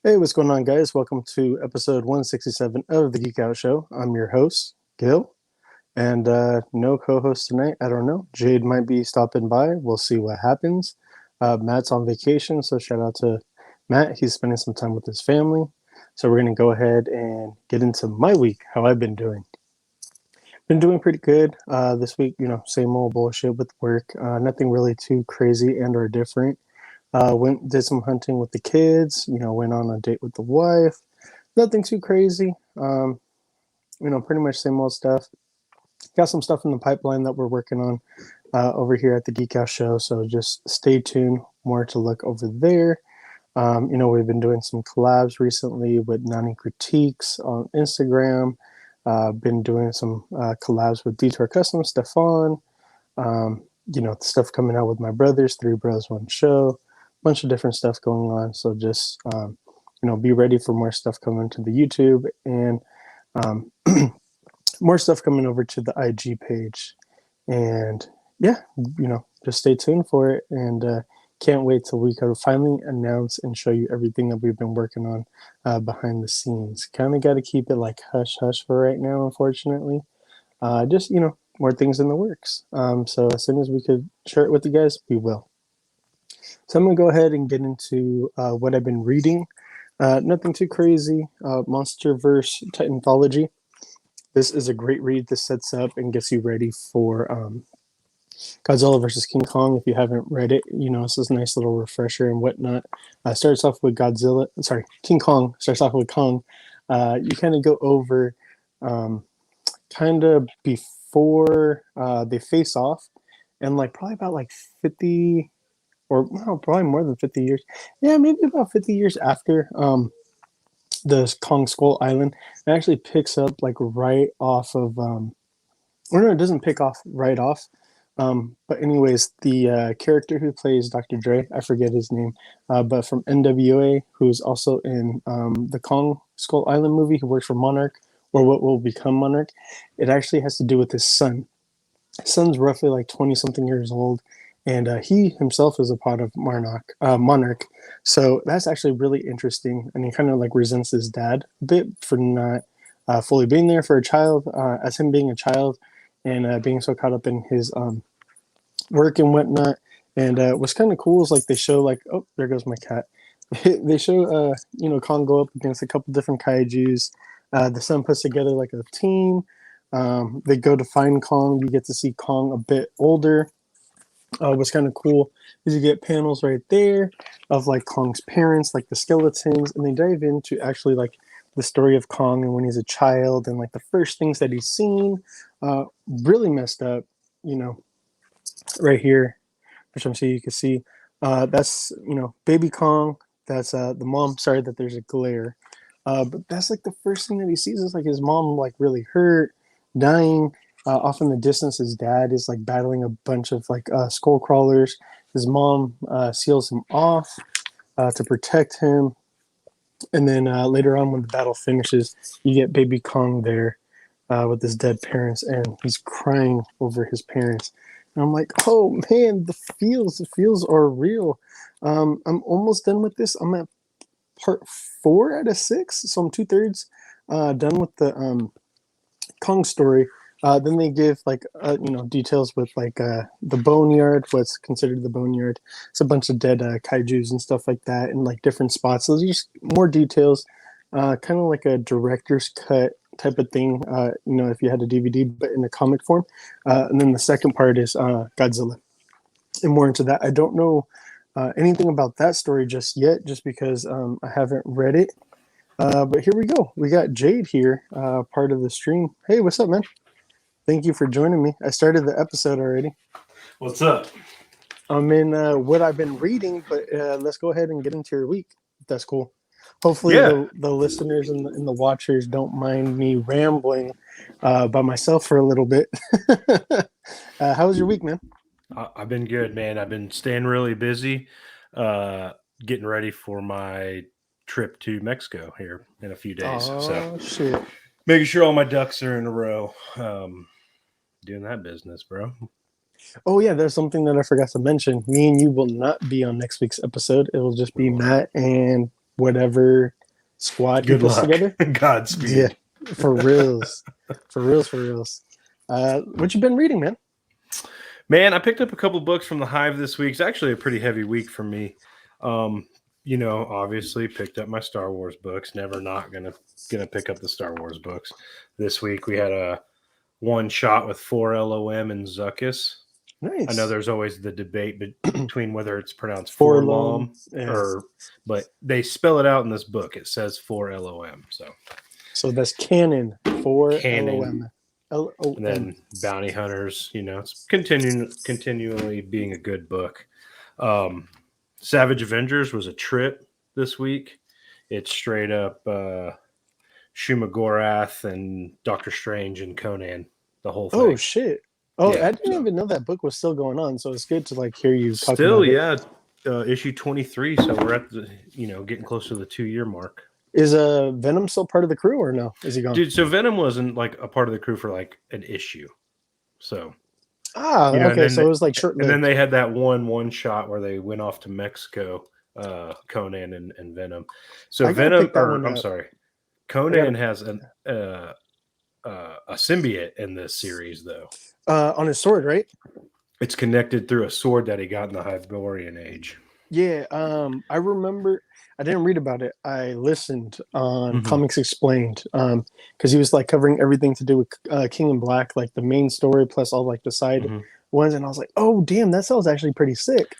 Hey, what's going on, guys? Welcome to episode 167 of the Geek Out Show. I'm your host, Gil, and no co host tonight. I don't know. Jade might be stopping by. We'll see what happens. Matt's on vacation, so shout out to Matt. He's spending some time with his family. So we're going to go ahead and get into my week, how I've been doing. Been doing pretty good this week, same old bullshit with work. Nothing really too crazy and or different. Did some hunting with the kids. Went on a date with the wife. Nothing too crazy. Pretty much same old stuff. Got some stuff in the pipeline that we're working on over here at the Geek Out Show. So just stay tuned. More to look over there. We've been doing some collabs recently with Nani Critiques on Instagram. Been doing some collabs with Detour Custom, Stefan. Stuff coming out with my brothers, Three Bros, One Show. Bunch of different stuff going on. So just, be ready for more stuff coming to the YouTube and more stuff coming over to the IG page. And yeah, just stay tuned for it. And can't wait till we can finally announce and show you everything that we've been working on behind the scenes. Kind of got to keep it like hush hush for right now, unfortunately. Just, more things in the works. So as soon as we could share it with you guys, we will. So I'm going to go ahead and get into what I've been reading. Nothing too crazy. Monsterverse Titanthology. This is a great read. This sets up and gets you ready for Godzilla versus King Kong. If you haven't read it, this is a nice little refresher and whatnot. Starts off with King Kong. Starts off with Kong. You kind of go over kind of before they face off, and probably about 50 or probably more than 50 years. Yeah, maybe about 50 years after the Kong Skull Island. It actually picks up right off of or no, it doesn't pick off right off. But anyways, the character who plays Dr. Dre, I forget his name, but from NWA, who's also in the Kong Skull Island movie, who works for Monarch, or what will become Monarch. It actually has to do with his son. His son's roughly 20-something years old, and he himself is a part of Monarch. So that's actually really interesting, and he kind of resents his dad a bit for not fully being there for a child, as him being a child, and being so caught up in his work and whatnot. And what's kind of cool is they show oh, there goes my cat. They show Kong go up against a couple different kaijus. The son puts together a team. They go to find Kong. You get to see Kong a bit older. What's kind of cool is you get panels right there of Kong's parents, the skeletons, and they dive into actually the story of Kong and when he's a child and the first things that he's seen. Really messed up, right here, which I'm sure you can see. That's baby Kong. That's the mom. Sorry that there's a glare. But that's the first thing that he sees is his mom really hurt, dying. Off in the distance, his dad is battling a bunch of skull crawlers. His mom seals him off to protect him. And then later on, when the battle finishes, you get baby Kong there with his dead parents, and he's crying over his parents. And I'm like, oh man, the feels are real. I'm almost done with this. I'm at part 4 out of 6, so I'm 2/3 done with the Kong story. Then they give details with the boneyard, what's considered the boneyard. It's a bunch of dead kaijus and stuff like that, and different spots. So there's just more details, kind of like a director's cut type of thing. If you had a DVD, but in a comic form. And then the second part is Godzilla, and more into that. I don't know anything about that story just yet, just because I haven't read it. But here we go. We got Jade here, part of the stream. Hey, what's up, man? Thank you for joining me. I started the episode already. What's up? I'm in what I've been reading, but let's go ahead and get into your week, if that's cool. Hopefully the listeners and the watchers don't mind me rambling by myself for a little bit. How was your week, man? I've been good, man. I've been staying really busy, getting ready for my trip to Mexico here in a few days. Oh, shit. Making sure all my ducks are in a row. Doing that business, bro. Oh, yeah, there's something that I forgot to mention. Me and you will not be on next week's episode. It will just be Matt and whatever squad he Good puts luck. together. Godspeed. Yeah, for reals, for reals, for reals. What you been reading, man? Man, I picked up a couple books from the Hive this week. It's actually a pretty heavy week for me. Obviously picked up my Star Wars books. Never not gonna pick up the Star Wars books. This week we had a one shot with 4LOM and Zuckuss. Nice. I know there's always the debate between whether it's pronounced Forlom, but they spell it out in this book. It says 4LOM. So that's canon. 4LOM. Canon. LOM. And then Bounty Hunters, it's continually being a good book. Savage Avengers was a trip this week. It's straight up Shuma Gorath and Doctor Strange and Conan, the whole thing. Oh shit! Oh, Yeah, I didn't even know that book was still going on. So it's good to like hear you talk Still, about yeah, issue 23. So we're at the getting close to the 2-year mark. Is Venom still part of the crew or no? Is he gone? Dude, so Venom wasn't like a part of the crew for like an issue. So okay, so it was like short-lived. And then they had that one shot where they went off to Mexico, Conan and Venom. So Conan has a symbiote in this series though. On his sword, right? It's connected through a sword that he got in the Hyborian Age. Yeah, I remember. I didn't read about it. I listened on Comics Explained because he was like covering everything to do with King in Black, like the main story plus all like the side ones, and I was like, "Oh, damn, that sounds actually pretty sick."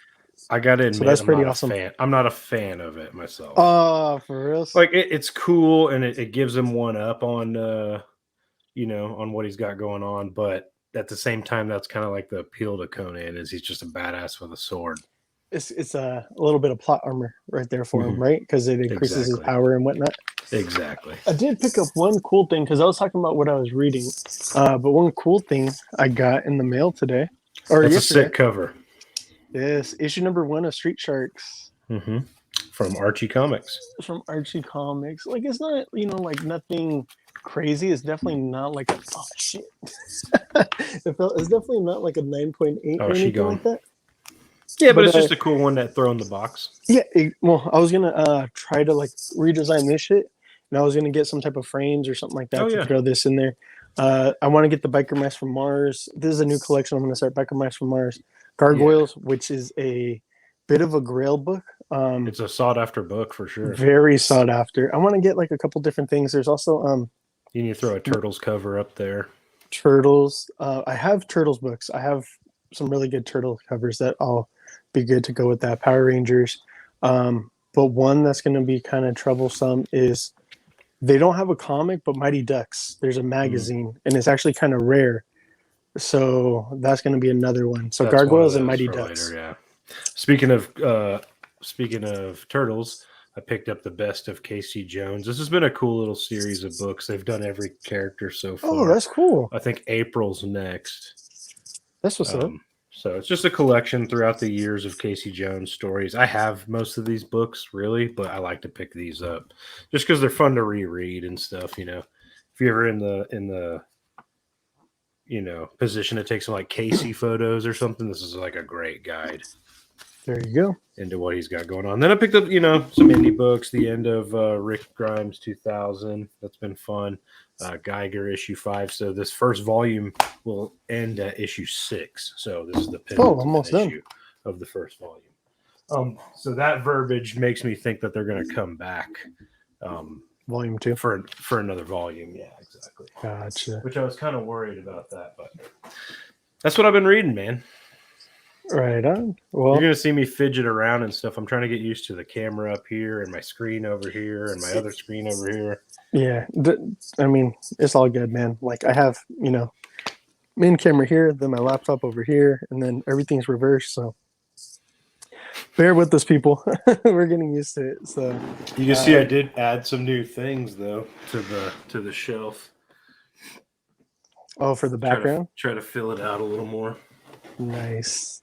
I gotta admit, so that's pretty awesome. I'm not a fan of it myself. Oh, for real? Like it's cool and it gives him one up on on what he's got going on, but at the same time, that's kind of like the appeal to Conan is he's just a badass with a sword. It's a little bit of plot armor right there for him, right? Because it increases his power and whatnot. Exactly. I did pick up one cool thing because I was talking about what I was reading, but one cool thing I got in the mail today, or That's yesterday. A sick cover. Yes, issue number 1 of Street Sharks. From Archie Comics. From Archie Comics. Like it's not, like nothing crazy. It's definitely not like oh shit. It's definitely not like a 9.8 or anything like that. Yeah, but it's just a cool one that throw in the box. Yeah, well, I was gonna try to like redesign this shit, and I was gonna get some type of frames or something like that to throw this in there. I want to get the Biker Mice from Mars. This is a new collection. I'm gonna start Biker Mice from Mars, Gargoyles, which is a bit of a Grail book. It's a sought after book for sure. Very sought after. I want to get like a couple different things. There's also you need to throw a Turtles cover up there. Turtles. I have Turtles books. I have some really good Turtle covers that I'll be good to go with that. Power Rangers. But one that's going to be kind of troublesome is they don't have a comic, but Mighty Ducks. There's a magazine, and it's actually kind of rare. So that's going to be another one. So that's Gargoyles and Mighty Ducks. Later, yeah. Speaking of Turtles, I picked up the Best of Casey Jones. This has been a cool little series of books. They've done every character so far. Oh, that's cool. I think April's next. That's what's up. So it's just a collection throughout the years of Casey Jones stories. I have most of these books, really, but I like to pick these up just because they're fun to reread and stuff. If you're ever in the position to take some like Casey photos or something, this is like a great guide. There you go. Into what he's got going on. Then I picked up, some indie books, the end of Rick Grimes 2000. That's been fun. Geiger issue 5. So this first volume will end at issue 6. So this is the almost issue of the first volume. So that verbiage makes me think that they're going to come back. Volume 2 for another volume. Yeah, exactly. Gotcha. Which I was kind of worried about that, but that's what I've been reading, man. Right on. Well, you're gonna see me fidget around and stuff. I'm trying to get used to the camera up here and my screen over here and my other screen over here. Yeah, I mean, it's all good, man. Like I have, main camera here, then my laptop over here, and then everything's reversed. So bear with us, people. We're getting used to it. So you can see I did add some new things though to the shelf. Oh, for the background? Try to fill it out a little more. Nice.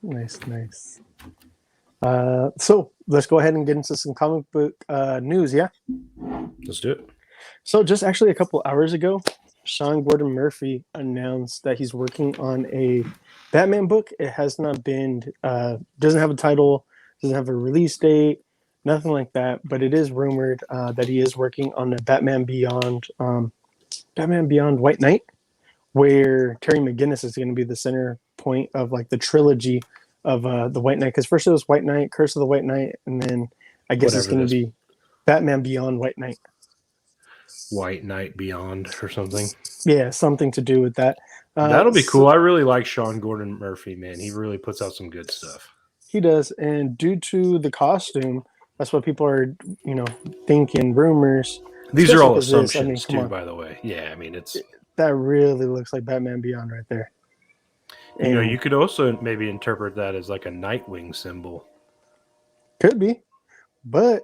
So let's go ahead and get into some comic book news, yeah? Let's do it. So just actually a couple hours ago, Sean Gordon Murphy announced that he's working on a Batman book. It has not been, doesn't have a title, doesn't have a release date, nothing like that. But it is rumored that he is working on a Batman Beyond White Knight, where Terry McGinnis is going to be the center point of like the trilogy of the White Knight. Because first it was White Knight, Curse of the White Knight, and then I guess it's Whatever going to this be Batman Beyond White Knight. White Knight Beyond or something. Yeah, something to do with that. That'll be cool. I really like Sean Gordon Murphy, man. He really puts out some good stuff. He does, and due to the costume, that's what people are, thinking, rumors. These are all Especially 'cause assumptions come too, on. by the way. Yeah, I mean it's That really looks like Batman Beyond right there. And you could also maybe interpret that as like a Nightwing symbol. could be, but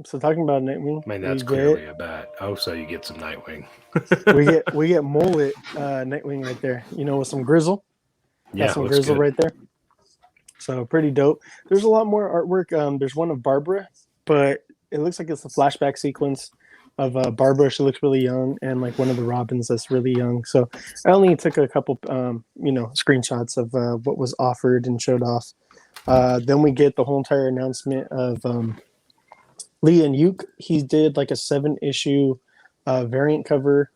so talking about Nightwing, I mean that's we clearly a bat. Oh, so you get some Nightwing. we get mullet Nightwing right there. With some grizzle. Yeah, Got some looks grizzle good. right there. So pretty dope. There's a lot more artwork. There's one of Barbara, but it looks like it's a flashback sequence of Barbara. She looks really young, and like one of the Robins that's really young. So I only took a couple, screenshots of what was offered and showed off. Then we get the whole entire announcement of Lee and Yuke. He did like a 7-issue variant cover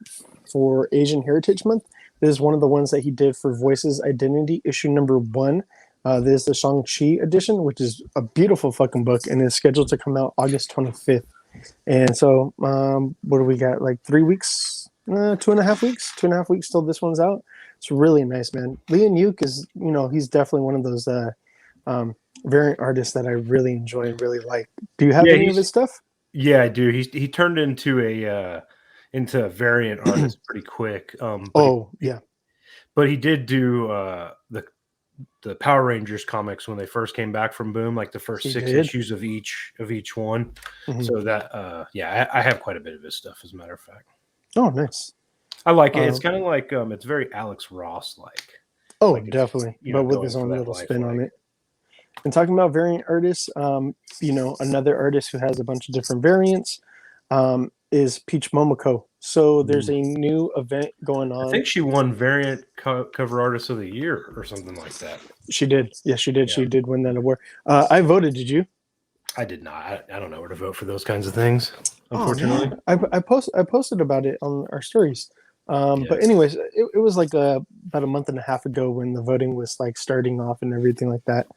for Asian Heritage Month. This is one of the ones that he did for Voices Identity, issue number 1. This is the Shang-Chi edition, which is a beautiful fucking book, and is scheduled to come out August 25th. And so, what do we got? Like 3 weeks, 2.5 weeks, 2.5 weeks till this one's out. It's really nice, man. Lee and Yuke is, he's definitely one of those variant artists that I really enjoy and really like. Do you have any of his stuff? Yeah, I do. He turned into a variant artist pretty quick. But he did do the Power Rangers comics when they first came back from Boom, like the first 6 issues of each one. Mm-hmm. So that I have quite a bit of his stuff, as a matter of fact. Oh, nice. I like it. It's kind of like it's very Alex Ross like. Oh, like definitely, but with his own little spin on it. And talking about variant artists, another artist who has a bunch of different variants is Peach Momoko. So there's a new event going on. I think she won variant cover artist of the year or something like that. She did. Yes, she did. Yeah. She did win that award. I voted. Did you? I did not. I don't know where to vote for those kinds of things, unfortunately. I posted about it on our stories. But anyways, it was like about a month and a half ago when the voting was like starting off and everything like that.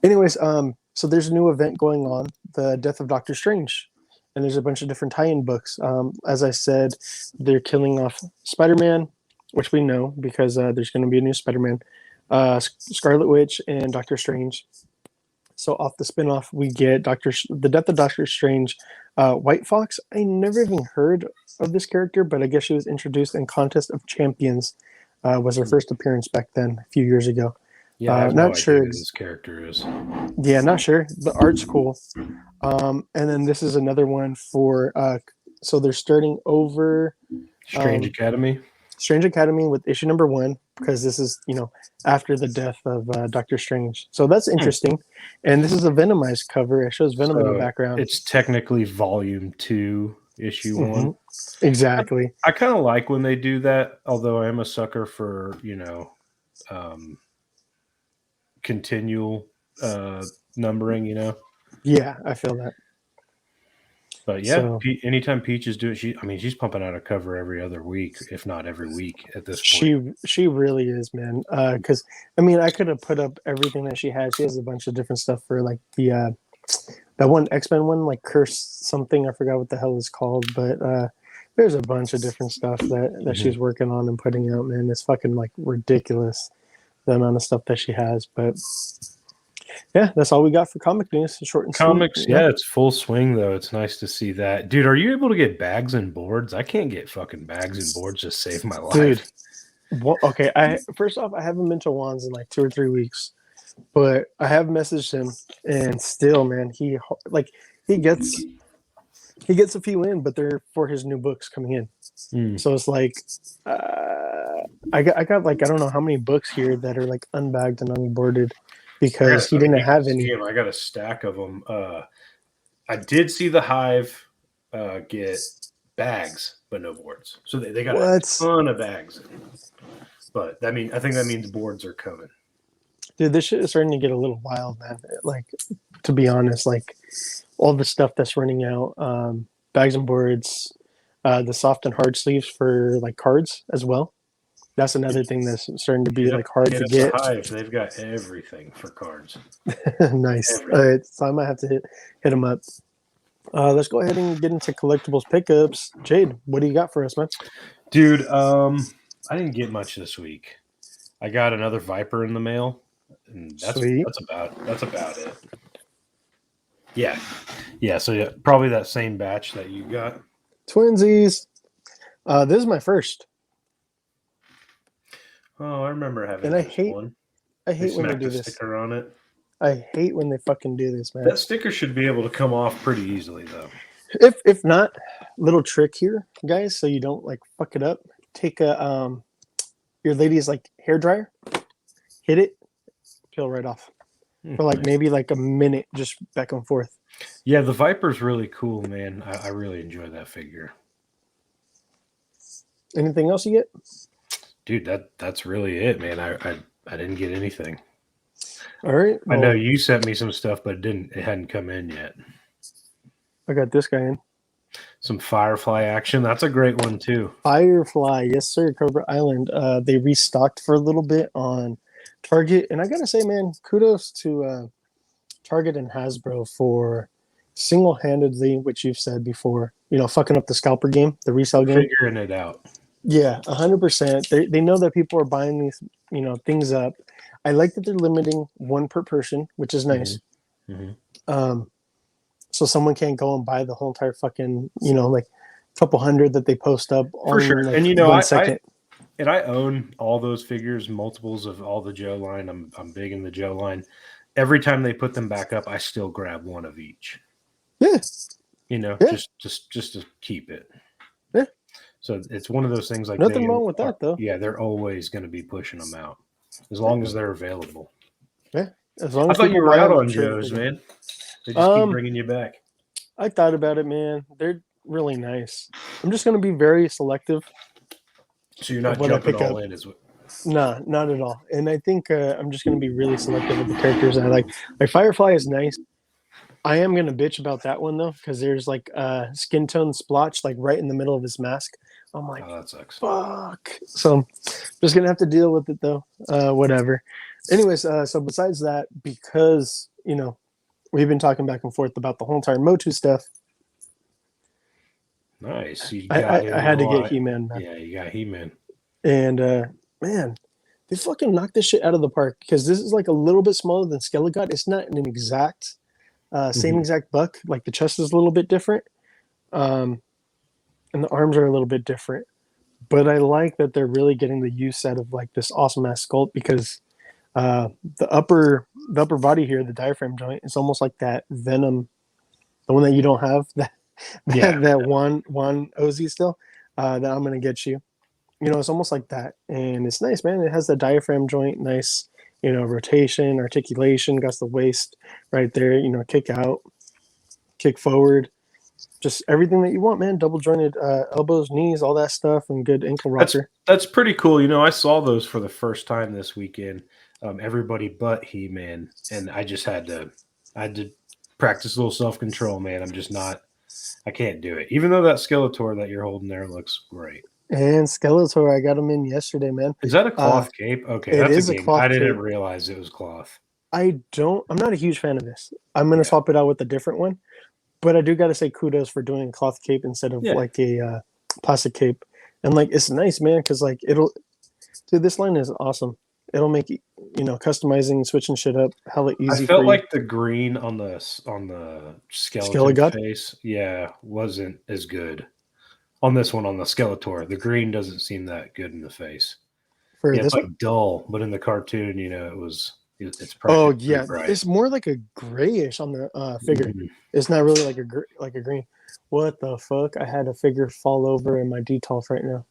Anyways, so there's a new event going on, the Death of Doctor Strange, and there's a bunch of different tie-in books. As I said, they're killing off Spider-Man, which we know because there's going to be a new Spider-Man, Scarlet Witch, and Doctor Strange. So off the spinoff, we get the Death of Doctor Strange, White Fox. I never even heard of this character, but I guess she was introduced in Contest of Champions. Was her first appearance back then, a few years ago. Yeah, I'm not sure who this character is. Yeah, not sure. The art's cool. And then this is another one for. So they're starting over. Strange Academy with issue number 1, because this is after the death of Doctor Strange. So that's interesting. And this is a Venomized cover. It shows Venom in the background. It's technically volume 2, issue 1. Exactly. I kind of like when they do that, although I am a sucker for continual numbering. Yeah, I feel that. But yeah, anytime Peach is doing, she's pumping out a cover every other week, if not every week at this point. She really is, man. Because I could have put up everything that she has. She has a bunch of different stuff for like the that one X-Men one, like Curse something. I forgot what the hell it's called, but there's a bunch of different stuff that she's working on and putting out. Man, it's fucking like ridiculous the amount of stuff that she has, but. Yeah, that's all we got for comic news. Short and comics, sweet. Yeah, it's full swing though. It's nice to see that, dude. Are you able to get bags and boards? I can't get fucking bags and boards to save my life, dude. Well, okay. First off, I haven't been to Juan's in like 2 or 3 weeks, but I have messaged him, and still, man, he gets a few in, but they're for his new books coming in. So it's like, I got like I don't know how many books here that are like unbagged and unboarded. Because he didn't have any. I got a stack of them. I did see the Hive get bags, but no boards. So they got a ton of bags. But I think that means boards are coming. Dude, this shit is starting to get a little wild, man. Like, to be honest, like all the stuff that's running out, bags and boards, the soft and hard sleeves for like cards as well. That's another thing that's starting to be Hit up, like hard hit to up the get. Hive. They've got everything for cards. Nice. All Everything. right, so I might have to hit them up. Let's go ahead and get into collectibles pickups. Jade, what do you got for us, man? Dude, I didn't get much this week. I got another Viper in the mail, and Sweet. that's about it. Yeah, yeah. So yeah, probably that same batch that you got. Twinsies. This is my first, Oh, I remember having and I just hate one. I They hate when they smacked do a this. sticker on it. I hate when they fucking do this, man. That sticker should be able to come off pretty easily, though. If not, little trick here, guys, so you don't like fuck it up. Take a your lady's like hair dryer, hit it, peel right off for like Nice. maybe like a minute, just back and forth. Yeah, the Viper's really cool, man. I really enjoy that figure. Anything else you get? Dude, that's really it, man. I didn't get anything. All right. I know Well, you sent me some stuff, but it hadn't come in yet. I got this guy in. Some Firefly action. That's a great one too. Firefly, yes sir, Cobra Island. They restocked for a little bit on Target, and I gotta say, man, kudos to Target and Hasbro for single-handedly, which you've said before, fucking up the scalper game, the resale game. Figuring it out. Yeah, 100%. They know that people are buying these, things up. I like that they're limiting one per person, which is nice. Mm-hmm. So someone can't go and buy the whole entire fucking, like a couple hundred that they post up For on sure. like And I own all those figures, multiples of all the Joe line. I'm big in the Joe line. Every time they put them back up, I still grab one of each. Yeah. Just to keep it. Yeah. So it's one of those things like Nothing wrong with that, though. Yeah, they're always going to be pushing them out as long as they're available. Yeah, as long I as thought you people were buy out them, on I'm sure Joe's, man. They just keep bringing you back. I thought about it, man. They're really nice. I'm just going to be very selective. So you're not of what I jumping pick all up. in, is what? Nah, not at all. And I think I'm just going to be really selective with the characters that I like. Like Firefly is nice. I am going to bitch about that one though, because there's like skin tone splotch like right in the middle of his mask. I'm like, Oh, that sucks. fuck. So just gonna have to deal with it though. Whatever. Anyways, so besides that, because we've been talking back and forth about the whole entire Motu stuff. Nice. You I got had to get He-Man, man. Yeah, you got He-Man. And man, they fucking knocked this shit out of the park, because this is like a little bit smaller than Skelegod. It's not an exact same exact buck. Like the chest is a little bit different. And the arms are a little bit different. But I like that they're really getting the use out of like this awesome ass sculpt, because the upper body here, the diaphragm joint, is almost like that Venom, the one that you don't have, that one Ozzy still, that I'm gonna get you. It's almost like that, and it's nice, man. It has the diaphragm joint, nice, rotation, articulation, got the waist right there, kick out, kick forward. Just everything that you want, man. Double jointed elbows, knees, all that stuff, and good ankle rocker. That's pretty cool. I saw those for the first time this weekend. Everybody but He-Man, and I had to practice a little self-control, man. I can't do it. Even though that Skeletor that you're holding there looks great. And Skeletor, I got him in yesterday, man. Is that a cloth cape? Okay, it that's is a a game. cloth I didn't cape. realize it was cloth. I'm not a huge fan of this. I'm gonna swap it out with a different one. But I do got to say kudos for doing a cloth cape instead of like a plastic cape. And like, it's nice, man, because like this line is awesome. It'll make customizing, switching shit up hella easy. I felt like the green on the skeleton face, wasn't as good. On this one, on the Skeletor, the green doesn't seem that good in the face. It's like dull, but in the cartoon, it's pretty bright. It's more like a grayish on the figure. It's not really like a green. What the fuck? I had a figure fall over in my detolf right now.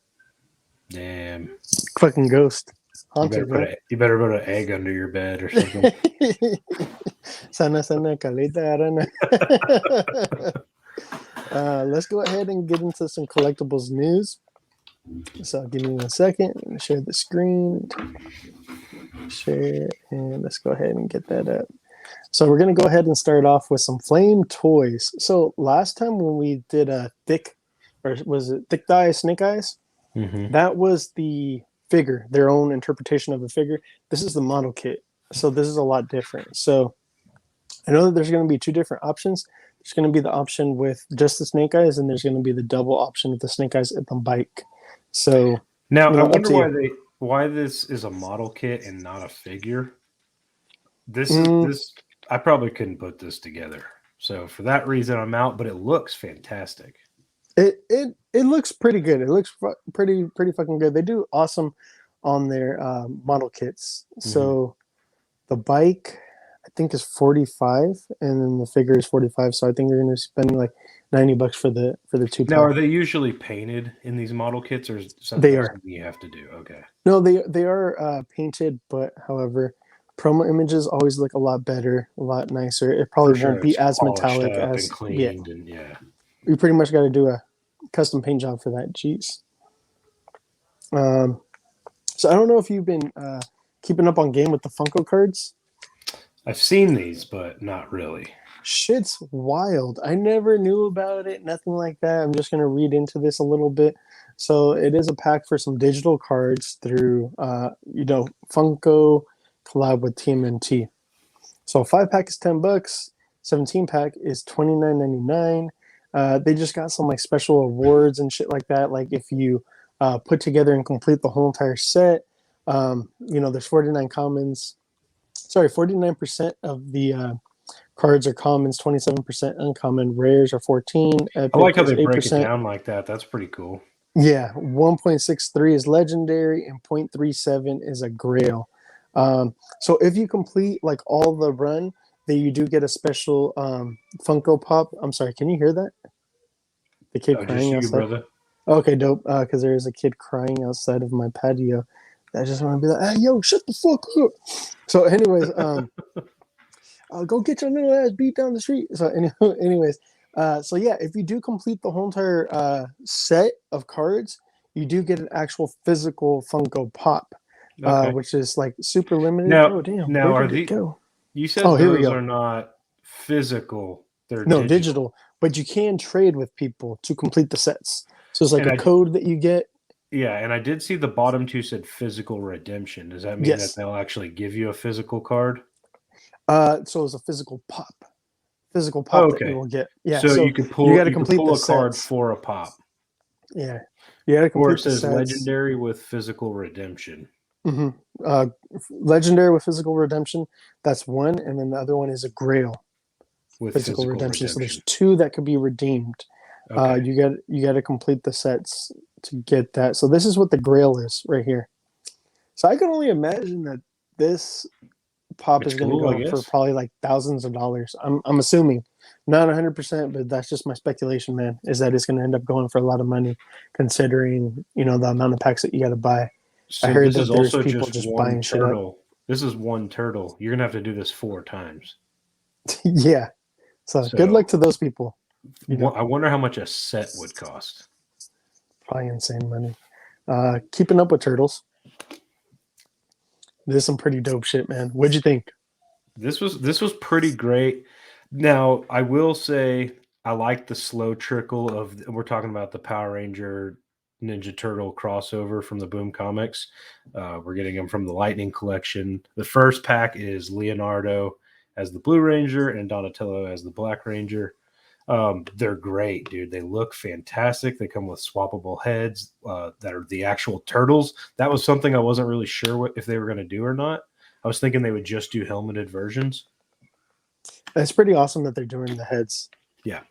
Damn. Fucking ghost. Haunted, you better put an egg under your bed or something. Sana kalita arana. Let's go ahead and get into some collectibles news. So give me 1 second. I'm gonna share the screen. Share, and let's go ahead and get that up. So we're gonna go ahead and start off with some flame toys. So last time when we did a thick, or was it thick eyes, snake eyes? Mm-hmm. That was the figure, their own interpretation of a figure. This is the model kit. So this is a lot different. So I know that there's going to be two different options. There's going to be the option with just the snake eyes, and there's going to be the double option with the snake eyes and the bike. So Now I up wonder to you. why this is a model kit and not a figure. Mm, This I probably couldn't put this together. So for that reason, I'm out. But it looks fantastic. it looks pretty good. It looks pretty fucking good. They do awesome on their model kits. Mm-hmm. So the bike, I think, is 45, and then the figure is 45. So I think you're going to spend like $90 for the two Now, pack. are they usually painted in these model kits, or is They that are. something you have to do? Okay. No, they are painted, but however, promo images always look a lot better, a lot nicer. It probably For sure, won't be it's as polished metallic up and as yeah. cleaned, and yeah. You pretty much got to do a custom paint job for that. Jeez. So I don't know if you've been keeping up on game with the Funko cards. I've seen these, but not really. Shit's wild. I never knew about it, nothing like that. I'm just going to read into this a little bit. So it is a pack for some digital cards through, Funko collab with TMNT. So a 5-pack is $10, 17-pack is $29.99. They just got some like special awards and shit like that. Like if you put together and complete the whole entire set, there's 49 commons. Sorry, 49% of the cards are commons, 27% uncommon, rares are 14, I like epic how is they break it 8%. down like that. That's pretty cool. Yeah, 1.63 is legendary and 0.37 is a grail. So if you complete like all the run, then you do get a special Funko Pop. I'm sorry, can you hear that? The kid Oh, just crying you, outside. brother. Okay, dope. Because there is a kid crying outside of my patio. I just want to be like, hey, yo, shut the fuck up. So, anyways, go get your little ass beat down the street. So, anyways, if you do complete the whole entire set of cards, you do get an actual physical Funko Pop, Okay. which is like super limited. Oh, damn, Now where are did it the go? you Oh, said here we those go. are not physical; they're No, digital. digital, but you can trade with people to complete the sets. So it's like And a code that you get. and I did see the bottom two said physical redemption. Does that mean that Yes. they'll actually give you a physical card? So it's a physical Oh, pop that you okay. will get. Yeah. So So you got to you could complete pull the a card sets. for a pop, Yeah. You got to or it complete the says sets. legendary with physical redemption. hmm Legendary with physical redemption. That's one, and then the other one is a Grail With physical physical redemption. So there's redemption. two that could be redeemed. Okay. You got to complete the sets to get that. So this is what the Grail is right here. So I can only imagine that this pop It's is going to cool, I go for guess. probably like thousands of dollars. I'm assuming, not 100%, but that's just my speculation, man. Is that it's going to end up going for a lot of money, considering the amount of packs that you got to buy. I So heard this that is there's also people just just one buying shit up. turtle. This is one turtle. You're gonna have to do this 4 times. Yeah. So good luck So to those people. I wonder how much a set would cost. Probably insane money. Keeping up with turtles. This is some pretty dope shit, man. What'd you think? This was pretty great. Now I will say I like the slow trickle of. We're talking about the Power Ranger Ninja Turtle crossover from the Boom Comics. We're getting them from the Lightning Collection. The first pack is Leonardo as the Blue Ranger and Donatello as the Black Ranger. They're great, dude. They look fantastic. They come with swappable heads that are the actual turtles. That was something I wasn't really sure if they were going to do or not. I was thinking they would just do helmeted versions. It's pretty awesome that they're doing the heads. Yeah.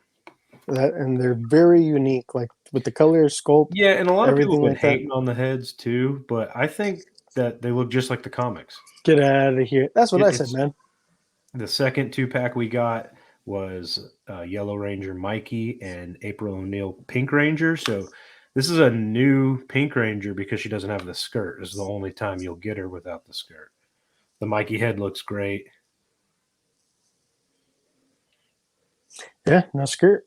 And they're very unique, like with the color, sculpt, Yeah, and a lot of people everything have been like that. hating on the heads too, but I think that they look just like the comics. Get out of here. That's what I said, It's man. the second 2-pack we got was Yellow Ranger Mikey and April O'Neil Pink Ranger. So this is a new Pink Ranger because she doesn't have the skirt. This is the only time you'll get her without the skirt. The Mikey head looks great. Yeah, no skirt.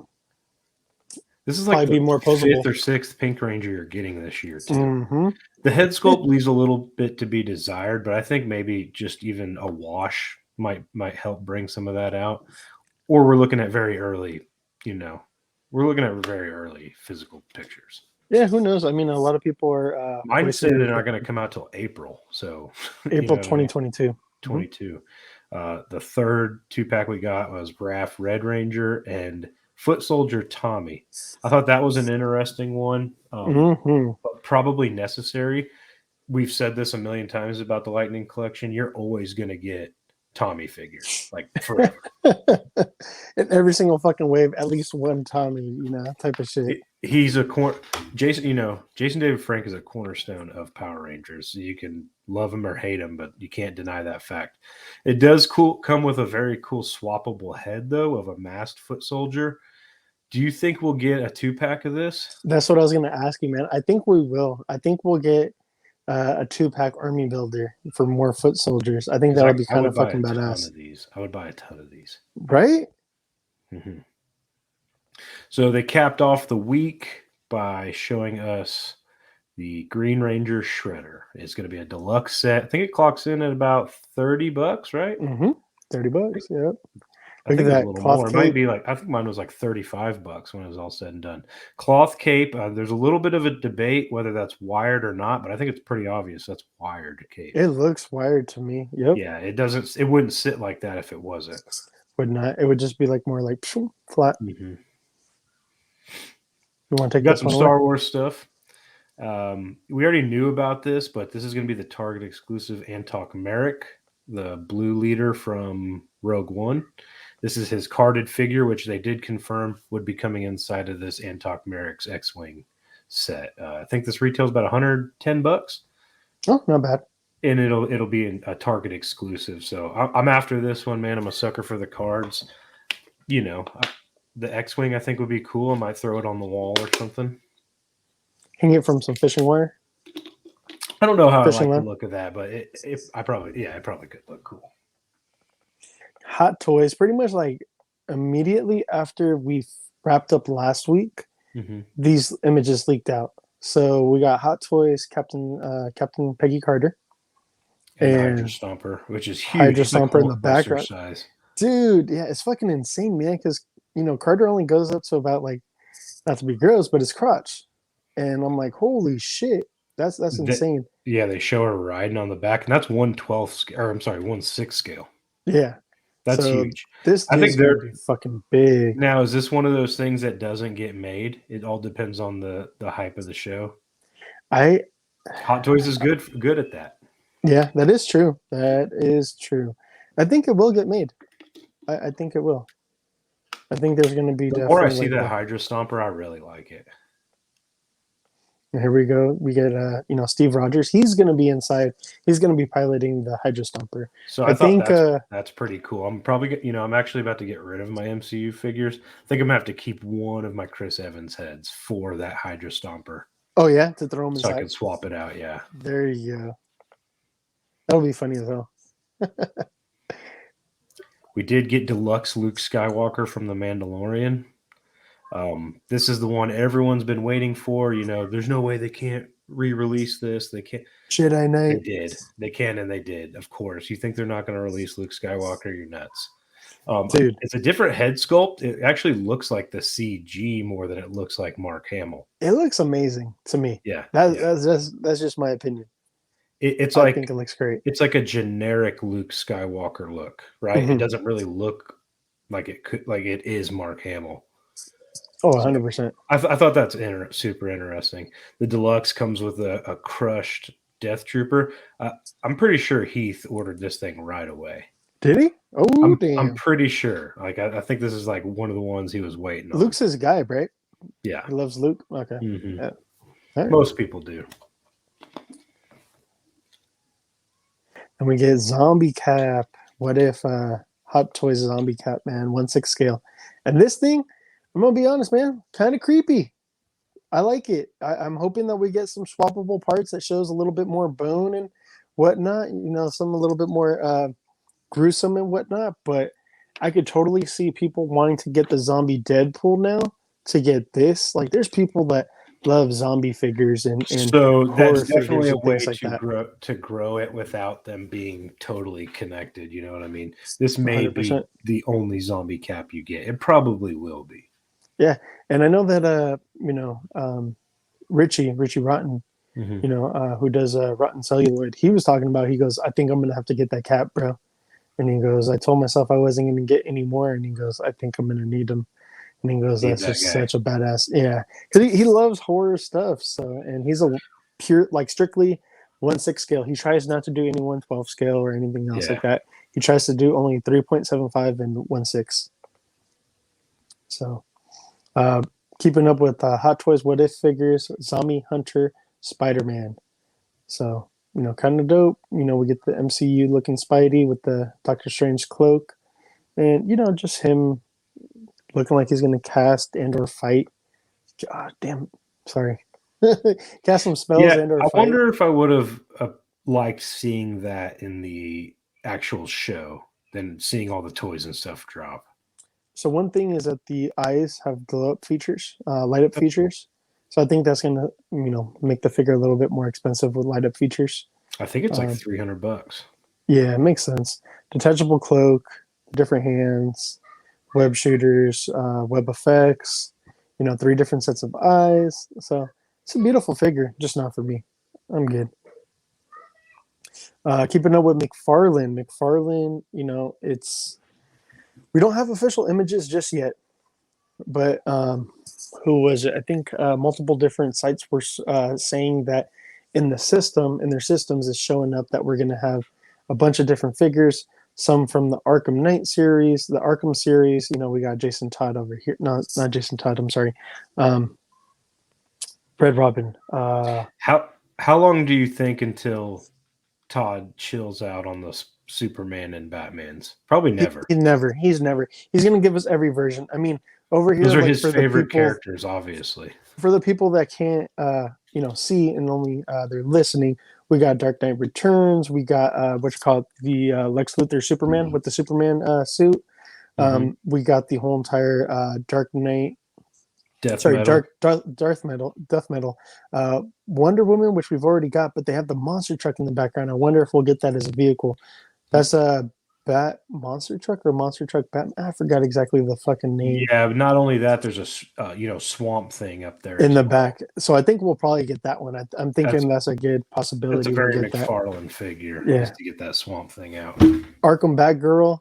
This is Probably like be the more fifth posable. or sixth Pink Ranger you're getting this year too. Mm-hmm. The head sculpt leaves a little bit to be desired, but I think maybe just even a wash might help bring some of that out. Or we're looking at very early, we're looking at very early physical pictures. Yeah, who knows? I mean, a lot of people are Mine say voicing they're not going to come out till April. So, April what I mean? 2022. 22. The third 2-pack we got was Raph Red Ranger and Foot Soldier Tommy. I thought that was an interesting one, but probably necessary. We've said this a million times about the Lightning collection. You're always going to get Tommy figures, like forever. In every single fucking wave, at least one Tommy, type of shit. He's Jason. Jason David Frank is a cornerstone of Power Rangers. You can love him or hate him, but you can't deny that fact. It does come with a very cool swappable head, though, of a masked foot soldier. Do you think we'll get a 2-pack of this? That's what I was going to ask you, man. I think we will. I think we'll get a 2-pack army builder for more foot soldiers. I think that would be kind of fucking badass. I would buy a ton of these. Right? Mm-hmm. So they capped off the week by showing us the Green Ranger Shredder. It's going to be a deluxe set. I think it clocks in at about $30, right? Mm-hmm. $30, yep. I think it's a little more. It might be I think mine was like $35 when it was all said and done. Cloth cape. There's a little bit of a debate whether that's wired or not, but I think it's pretty obvious that's wired cape. It looks wired to me. Yep. Yeah, it wouldn't sit like that if it wasn't. Would not. It would just be more like flat. Mm-hmm. You want to take got some Star Wars stuff. We already knew about this, but this is going to be the Target exclusive Antok Merrick, the blue leader from Rogue One. This is his carded figure, which they did confirm would be coming inside of this Antok Merrick's X-Wing set. I think this retails about $110. Oh, not bad. And it'll be a Target exclusive. So I'm after this one, man. I'm a sucker for the cards. The X-Wing I think would be cool. I might throw it on the wall or something. Hang it from some fishing wire. I don't know how I like the look of that, but it probably could look cool. Hot Toys, pretty much immediately after we wrapped up last week, these images leaked out. So we got Hot Toys, Captain Peggy Carter, and Hydra Stomper, which is huge. Hydra Stomper in the background, size. Dude. Yeah, it's fucking insane, man. Because Carter only goes up to about not to be gross, but his crotch, and I'm like, holy shit, that's insane. Yeah, they show her riding on the back, and that's 1/12 scale, or I'm sorry, 1/6 scale. Yeah. That's huge. I think they're fucking big. Now, is this one of those things that doesn't get made? It all depends on the hype of the show. Hot Toys is good at that. Yeah, that is true. That is true. I think it will get made. I think it will. I think there's going to be. The more I see that Hydra Stomper, I really like it. Here we go. We get Steve Rogers. He's going to be inside. He's going to be piloting the Hydra Stomper. So I think that's pretty cool. I'm probably I'm actually about to get rid of my MCU figures. I think I'm gonna have to keep one of my Chris Evans heads for that Hydra Stomper. Oh yeah, to throw them inside. So I can swap it out. Yeah. There you go. That'll be funny as hell. We did get deluxe Luke Skywalker from The Mandalorian. This is the one everyone's been waiting for. There's no way they can't re-release this. They can't. Jedi Knight. They did. They can, and they did. Of course. You think they're not going to release Luke Skywalker? You're nuts. Dude, it's a different head sculpt. It actually looks like the CG more than it looks like Mark Hamill. It looks amazing to me. Yeah, that's just my opinion. I think it looks great. It's like a generic Luke Skywalker look, right? Mm-hmm. It doesn't really look like it is Mark Hamill. Oh, 100%. I thought that's super interesting. The deluxe comes with a crushed Death Trooper. I'm pretty sure Heath ordered this thing right away. Did he? Oh, damn. I'm pretty sure. I think this is one of the ones he was waiting on. Luke's his guy, right? Yeah. He loves Luke? Okay. Mm-hmm. Yeah. Right. Most people do. And we get Zombie Cap. What if Hot Toys Zombie Cap, man? 1/6 scale. And this thing, I'm going to be honest, man, kind of creepy. I like it. I'm hoping that we get some swappable parts that shows a little bit more bone and whatnot. Some a little bit more gruesome and whatnot. But I could totally see people wanting to get the zombie Deadpool now to get this. There's people that love zombie figures and So horror that's definitely figures a and things way like to that. grow it without them being totally connected. You know what I mean? This may be 100%. the only zombie cap you get. It probably will be. Yeah, and I know that Richie Rotten, Hmm. who does Rotten Celluloid, he was talking about. He goes, I think I'm gonna have to get that cap, bro. And he goes, I told myself I wasn't gonna get any more, and he goes, I think I'm gonna need them. And he goes, Need that's that just guy. such a badass. Yeah, because he loves horror stuff. So, and he's a pure, like strictly 1/6 scale. He tries not to do any 1/12 scale or anything else Yeah. like that. He tries to do only 3.75 and 1/6. So, uh, keeping up with Hot Toys What If figures, Zombie Hunter, Spider Man. So, kind of dope. We get the MCU looking Spidey with the Doctor Strange cloak. And, just him looking like he's going to cast and or fight. God damn. Sorry. Cast some spells Yeah. and or I fight. wonder if I would have liked seeing that in the actual show than seeing all the toys and stuff drop. So one thing is that the eyes have glow up features, light up That's cool. features. So I think that's going to, make the figure a little bit more expensive with light up features. I think it's like Um, 300 bucks. yeah, it makes sense. Detachable cloak, different hands, web shooters, web effects, three different sets of eyes. So it's a beautiful figure, just not for me. I'm good. Keeping up with McFarlane. McFarlane, it's we don't have official images just yet, but who was it? I think multiple different sites were saying that in their systems is showing up that we're going to have a bunch of different figures. Some from the Arkham Knight series, the Arkham series. We got Jason Todd over here. No, not Jason Todd. I'm sorry. Um, Red Robin. How long do you think until Todd chills out on the Superman and Batmans? Probably never. He's going to give us every version. I mean, over Those here, are like his favorite characters, obviously. for the people that can't see and only they're listening, we got Dark Knight Returns, we got what you call it, the Lex Luthor Superman with the Superman suit. Hmm. We got the whole entire Dark Knight, Death sorry, metal. Death Metal, Wonder Woman, which we've already got, but they have the monster truck in the background. I wonder if we'll get that as a vehicle. That's a Bat Monster Truck or Monster Truck Bat. I forgot exactly the fucking name Yeah, but not only that, there's a swamp thing up there in as the well. back. So I think we'll probably get that one. I'm That's thinking that's a good that's a possibility we'll very get that. McFarlane figure is Yeah. to get that swamp thing out. Arkham Batgirl.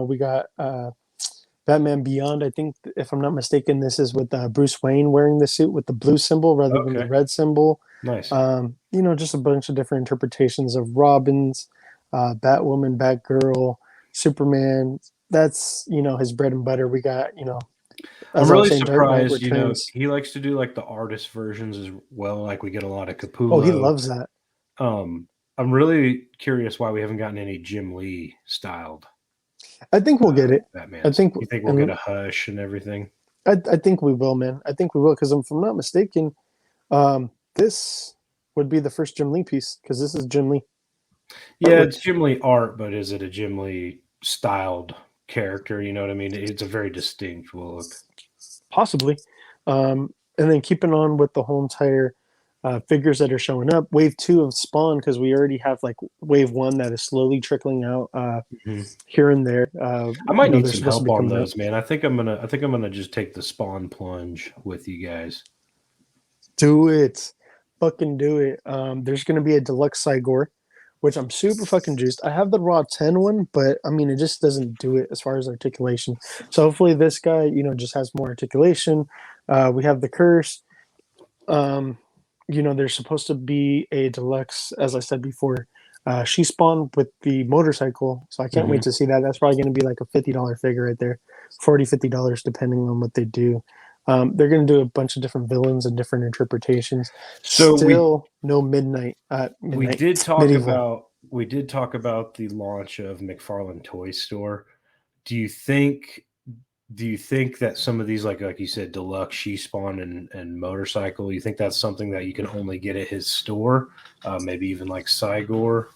We got Batman Beyond. I think, if I'm not mistaken, this is with Bruce Wayne wearing the suit with the blue symbol rather than the Okay, red symbol. nice. Just a bunch of different interpretations of Robins, Batwoman, Batgirl, Superman. That's, his bread and butter. We got, I'm as I was really saying, Dark Knight surprised. Returns. He likes to do like the artist versions as well. Like we get a lot of Oh, he Capullo. loves that. Um, I'm really curious why we haven't gotten any Jim Lee styled I think we'll get it. I Batman's. think, You think we'll get and a Hush and everything? I think we will, man. I think we will, because if I'm not mistaken, this would be the first Jim Lee piece, because this is Jim Lee Yeah, artwork. it's Jim Lee art, but is it a Jim Lee styled character? You know what I mean? It's a very distinct look. Possibly. And then keeping on with the whole entire figures that are showing up. Wave 2 of Spawn, because we already have like Wave 1 that is slowly trickling out Mhm. here and there. I might need They're some supposed to help be on coming out. those, man. I think I'm gonna just take the Spawn plunge with you guys. Do it. Fucking do it. There's going to be a deluxe Cygor, which I'm super fucking juiced. I have the raw 10 one, but I mean, it just doesn't do it as far as articulation. So hopefully this guy, just has more articulation. We have the curse. Um, there's supposed to be a deluxe, as I said before. She spawned with the motorcycle, so I can't wait Mhm. to see that. That's probably going to be like a $50 figure right there, $40, $50 depending on what they do. They're going to do a bunch of different villains and different interpretations. So Still no medieval. we did talk about the launch of McFarlane Toy Store. Do you think do you think that some of these like you said deluxe she spawn and motorcycle, you think that's something that you can only get at his store? Maybe even like Cygor?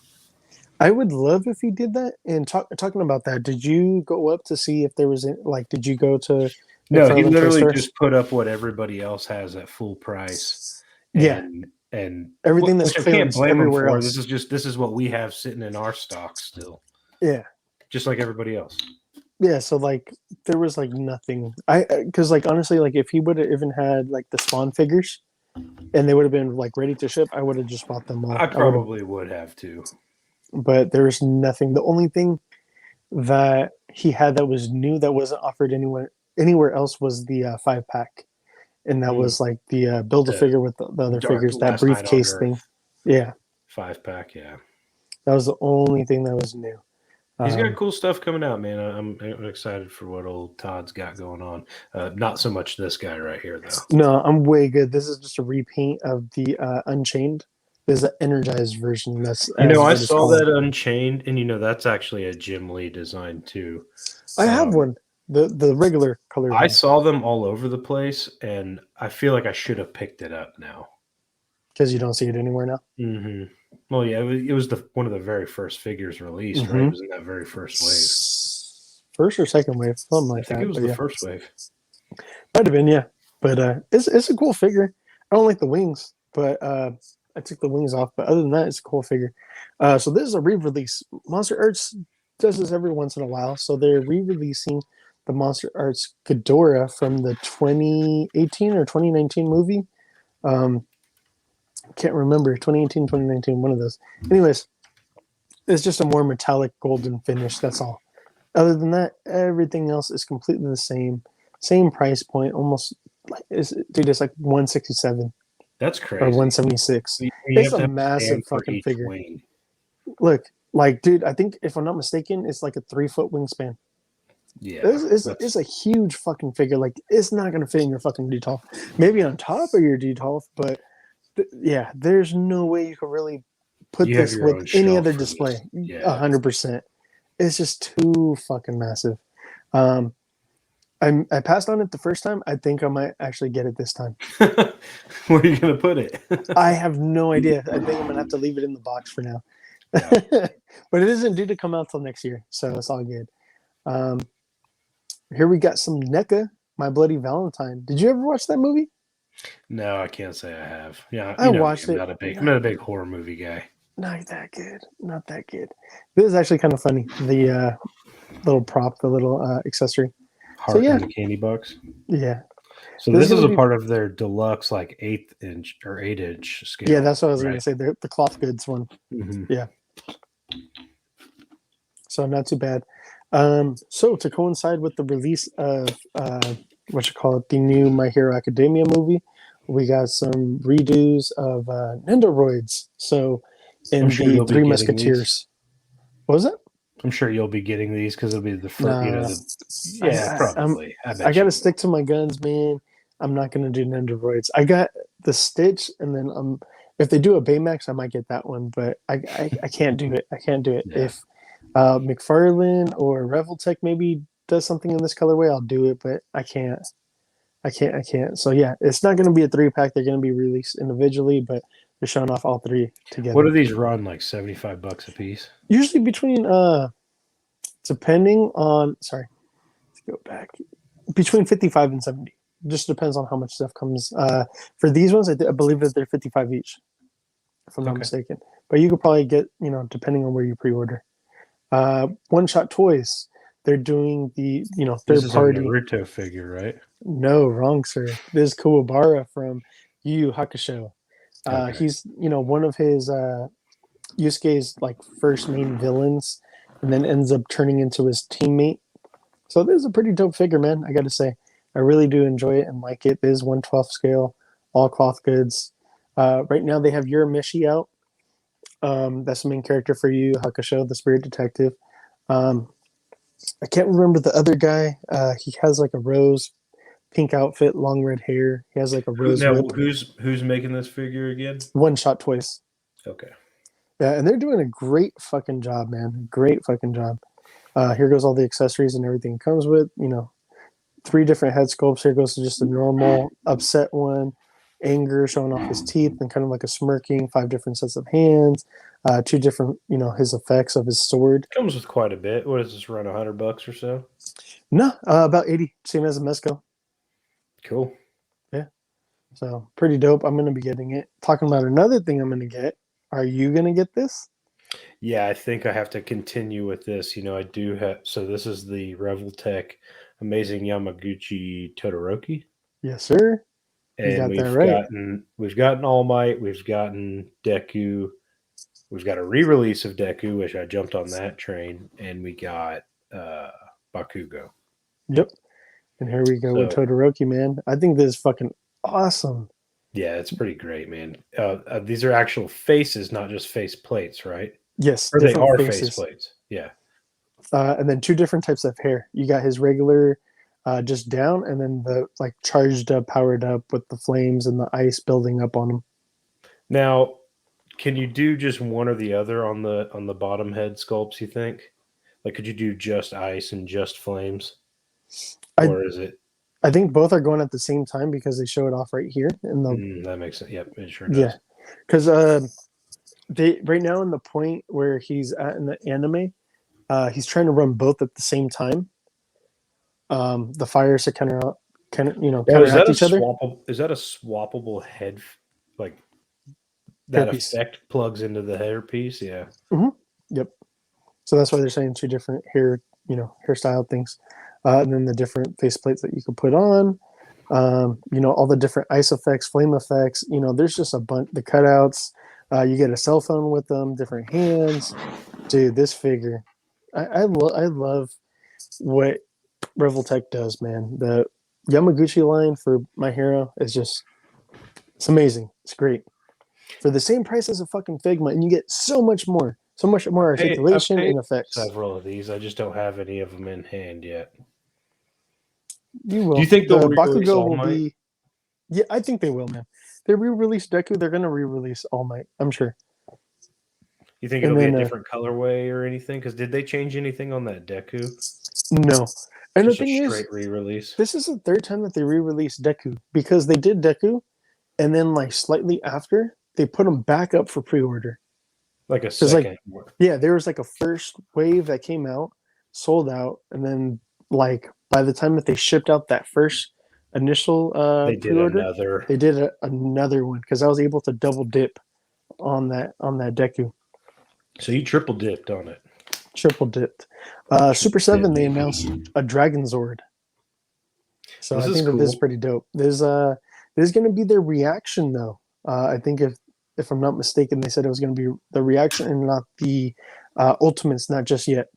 I would love if he did that. And talking about that, did you go up to see if there was like? Did you go to No, he McFarlane Toy literally Stores. just put up what everybody else has at full price, Yeah, and everything that's which I can't clearance blame him everywhere for. else. This is what we have sitting in our stock still, Yeah, just like everybody else. yeah. So like there was like nothing. Because like honestly, like if he would have even had like the Spawn figures and they would have been like ready to ship, I would have just bought them all. I I would have, probably would have too. but there was nothing. The only thing that he had that was new that wasn't offered anywhere else was the 5 pack, and that Mm, was like the build a the figure with the other dark figures, that last night on briefcase thing. Earth Yeah, 5 pack. Yeah, that was the only thing that was new. he's got cool stuff coming out, man. I'm excited for what old Todd's got going on. Not so much this guy right here, though. No, I'm way good. This is just a repaint of the Unchained. There's an energized version. That's as I what it's saw called. that Unchained, and that's actually a Jim Lee design too. I have one, the regular colored I one, saw them all over the place, and I feel like I should have picked it up now. because you don't see it anywhere now. Hmm. Well, yeah, it was one of the very first figures released, right? It was in that very first wave. First or second wave, something I like think that. it was But the yeah, first wave. might have been, yeah. But it's a cool figure. I don't like the wings, but I took the wings off. But other than that, it's a cool figure. So this is a re-release. Monster Arts does this every once in a while. So they're re-releasing the Monster Arts Ghidorah from the 2018 or 2019 movie. Um, can't remember, 2018, 2019, one of those. Anyways, it's just a more metallic golden finish. That's all. Other than that, everything else is completely the same price point. Almost like dude, it's like 167 That's or crazy. 176. You It's have a to have a massive stand for fucking each figure. wing. Look, like, dude, I think if I'm not mistaken, it's like a 3 foot wingspan. Yeah, It's a huge fucking figure. Like, it's not gonna fit in your fucking detolf. Maybe on top of your detolf, but yeah, there's no way you can really put you have this your with own any shelf other for display. this. Yeah. 100%. It's just too fucking massive. Um, I passed on it the first time. I think I might actually get it this time. Where are you gonna put it? I have no idea. I think I'm gonna have to leave it in the box for now. Yeah. But it isn't due to come out till next year, so it's all good. Um, here we got some NECA, My Bloody Valentine. Did you ever watch that movie? No, I can't say I have. Yeah, I me, watched it. I'm not a big horror movie guy. Not that good. Not that good. This is actually kind of funny. The little prop, the little accessory. So Heart yeah, in the candy box. yeah. So This is this is gonna a be. part of their deluxe, like 8 inch or 8 inch Yeah, scale, that's what I was right? gonna say. The cloth goods one. Mm-hmm. Yeah. So not too bad. So to coincide with the release of what you call it, the new My Hero Academia movie, we got some redos of Nendoroids. So I'm in sure the you'll be Three getting these. Musketeers. What was it? I'm sure you'll be getting these because it'll be the first. Nah, Yeah, probably. I I bet you gotta will. stick to my guns, man. I'm not gonna do Nendoroids. I got the Stitch, and then if they do a Baymax, I might get that one, but I can't do it. I can't do it. Yeah. If McFarlane or Reveltech maybe does something in this colorway, I'll do it, but I can't. I can't. So yeah, it's not going to be a 3 pack. They're going to be released individually, but they're showing off all three What do together. these run, like $75 a piece? Usually between depending on sorry, let's go back, between 55 and 70. Just depends on how much stuff comes. For these ones, I believe that they're 55 each, if I'm not Okay. mistaken. But you could probably get, depending on where you pre-order. One Shot Toys, they're doing the This third is a party. Naruto figure, right? No, wrong, sir. This is Kuwabara from Yu Yu Hakusho. Okay. He's one of his Yusuke's like first main villains, and then ends up turning into his teammate. So this is a pretty dope figure, man. I got to say, I really do enjoy it and like it. This is 1/12 scale, all cloth goods. Right now they have Urameshi out. That's the main character for Yu Yu Hakusho, the Spirit Detective. Um, I can't remember the other guy. He has like a rose pink outfit, long red hair. He has like a rose whip. Who's making this figure again? One Shot Toys. Okay. Yeah, and they're doing a great fucking job, man. Great fucking job. Here goes all the accessories and everything it comes with. 3 different head sculpts. Here goes just a normal upset one, anger showing off his teeth and kind of like a smirking. 5 different sets of hands. 2 different, his effects of his sword. Comes with quite a bit. What does this run? $100 or so? No, about 80. Same as a Mezco. Cool. Yeah. So pretty dope. I'm gonna be getting it. Talking about another thing I'm gonna get. Are you gonna get this? Yeah, I think I have to continue with this. I do have. So this is the Reveltech Amazing Yamaguchi Todoroki, Yes, sir. You and got that we've right. gotten All Might, we've gotten Deku, we've got a re-release of Deku, which I jumped on that train, and we got uh Bakugo. Yep. And here we go with So Todoroki, man. I think this is fucking awesome. yeah, it's pretty great, man. These are actual faces, not just face plates, right? Yes, Or they different are face faces. plates. Yeah. And then two different types of hair. You got his regular, just down, and then the like charged up, powered up with the flames and the ice building up on him. Now, can you do just one or the other on the bottom head sculpts, you think? Like could you do just ice and just flames? I Or is it I think both are going at the same time because they show it off right here in the that makes sense. Yep, it sure yeah. does. Because they right now in the point where he's at in the anime, he's trying to run both at the same time. The fires to Now counteract each other. is that a swappable head like that Hairpiece. effect plugs into the hairpiece? Yeah. Hmm. Yep. So that's why they're saying two different hairstyle things, and then the different face plates that you can put on. All the different ice effects, flame effects. There's just a bunch. The cutouts. You get a cell phone with them, different hands. Dude, this figure, I love what Reveltech does, man. The Yamaguchi line for My Hero is just it's amazing. It's great for the same price as a fucking Figma, and you get so much more I've articulation paid and effects. several of these. I just don't have any of them in hand yet. You Do you will. think they'll The re-release Bakugo All will Might? be. Yeah, I think they will, man. They re-release Deku. They're gonna re-release All Might. I'm sure. You think And it'll be a then different colorway or anything? Because did they change anything on that Deku? no. And the Just a thing is, straight re-release, this is the third time that they re-released Deku because they did Deku, and then like slightly after they put them back up for pre-order. like a Because like, second. yeah, there was like a first wave that came out, sold out, and then like by the time that they shipped out that first initial They did pre-order, another. they did another one because I was able to double dip on that Deku, So you triple dipped on it. triple dipped. Super Triple dip, Seven they announced baby. a Dragon Zord, so This I is think that this is cool. pretty dope. There's going to be their reaction though. I think if I'm not mistaken, they said it was going to be the reaction and not the ultimates, not just yet.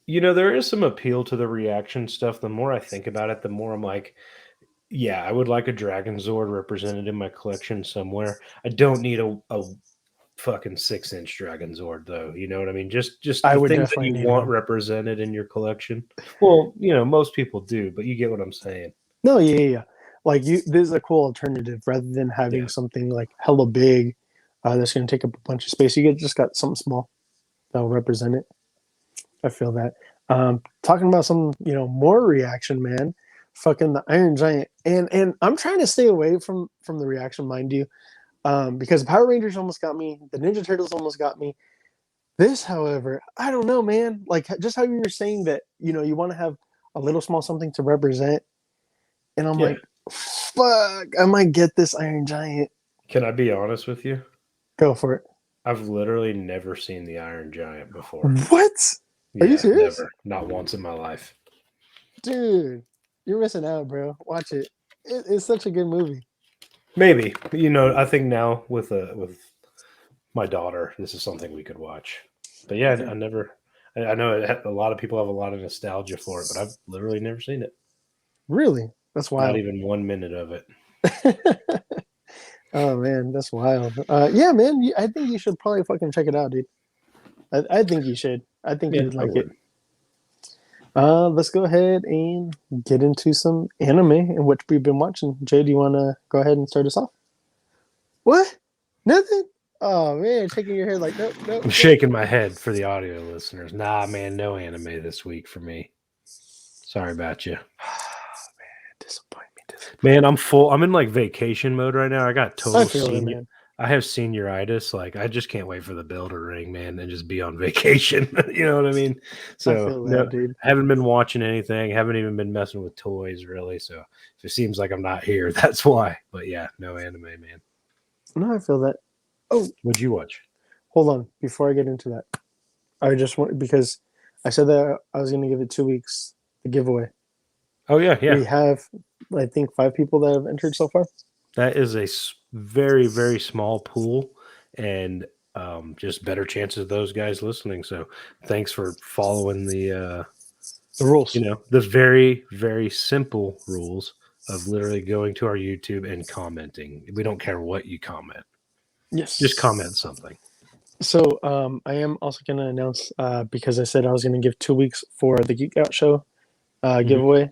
There is some appeal to the reaction stuff. The more I think about it, the more I'm like, yeah, I would like a Dragon Zord represented in my collection somewhere. I don't need a fucking 6-inch Dragon Zord though. You know what I mean? Just I the would things that definitely you need want one. represented in your collection. Well, most people do, but you get what I'm saying. No, yeah, yeah, yeah. Like this is a cool alternative rather than Yeah. having something like hella big that's going to take up a bunch of space. You just got something small that'll represent it. I feel that. Talking about some, more reaction, man. Fucking the Iron Giant, and I'm trying to stay away from the reaction, mind you, because Power Rangers almost got me. The Ninja Turtles almost got me. This, however, I don't know, man. Like just how you were saying that, you want to have a little small something to represent, and I'm Yeah. like, fuck, I might get this Iron Giant. Can I be honest with you? Go for it. I've literally never seen the Iron Giant before. What? Are you Yeah, serious? never. Not once in my life. Dude, you're missing out, bro. Watch it. It's such a good movie. Maybe. I think now with my daughter, this is something we could watch. But yeah, I never. I know a lot of people have a lot of nostalgia for it, but I've literally never seen it. Really? That's Not wild. even 1 minute of it. Oh man, that's wild. Yeah, man. I think you should probably fucking check it out, dude. I think you should. I think you Yeah, would I like it. would. Let's go ahead and get into some anime and what we've been watching. Jay, do you want to go ahead and start us off? What? Nothing? Oh man, shaking your head like nope, nope, I'm nope. shaking my head for the audio listeners. Nah, man, no anime this week for me. Sorry about you. Disappoint me. Man, I'm full. I'm in like vacation mode right now. I got I total feel it, senior. man. I have senioritis. Like, I just can't wait for the bell to ring, man, and just be on vacation. You know what I mean? I So, feel no, that, dude. haven't been watching anything. Haven't even been messing with toys, really. So, if it seems like I'm not here, that's why. But yeah, no anime, man. No, I feel that. Oh, What'd you watch? hold on. Before I get into that, I just want because I said that I was going to give it 2 weeks the giveaway. Oh, yeah, yeah. We have, I think, 5 people that have entered so far. That is a very, very small pool, and just better chances of those guys listening. So, thanks for following The rules. the very, very simple rules of literally going to our YouTube and commenting. We don't care what you comment, Yes. just comment something. So I am also going to announce because I said I was going to give 2 weeks for the Geek Out Show giveaway,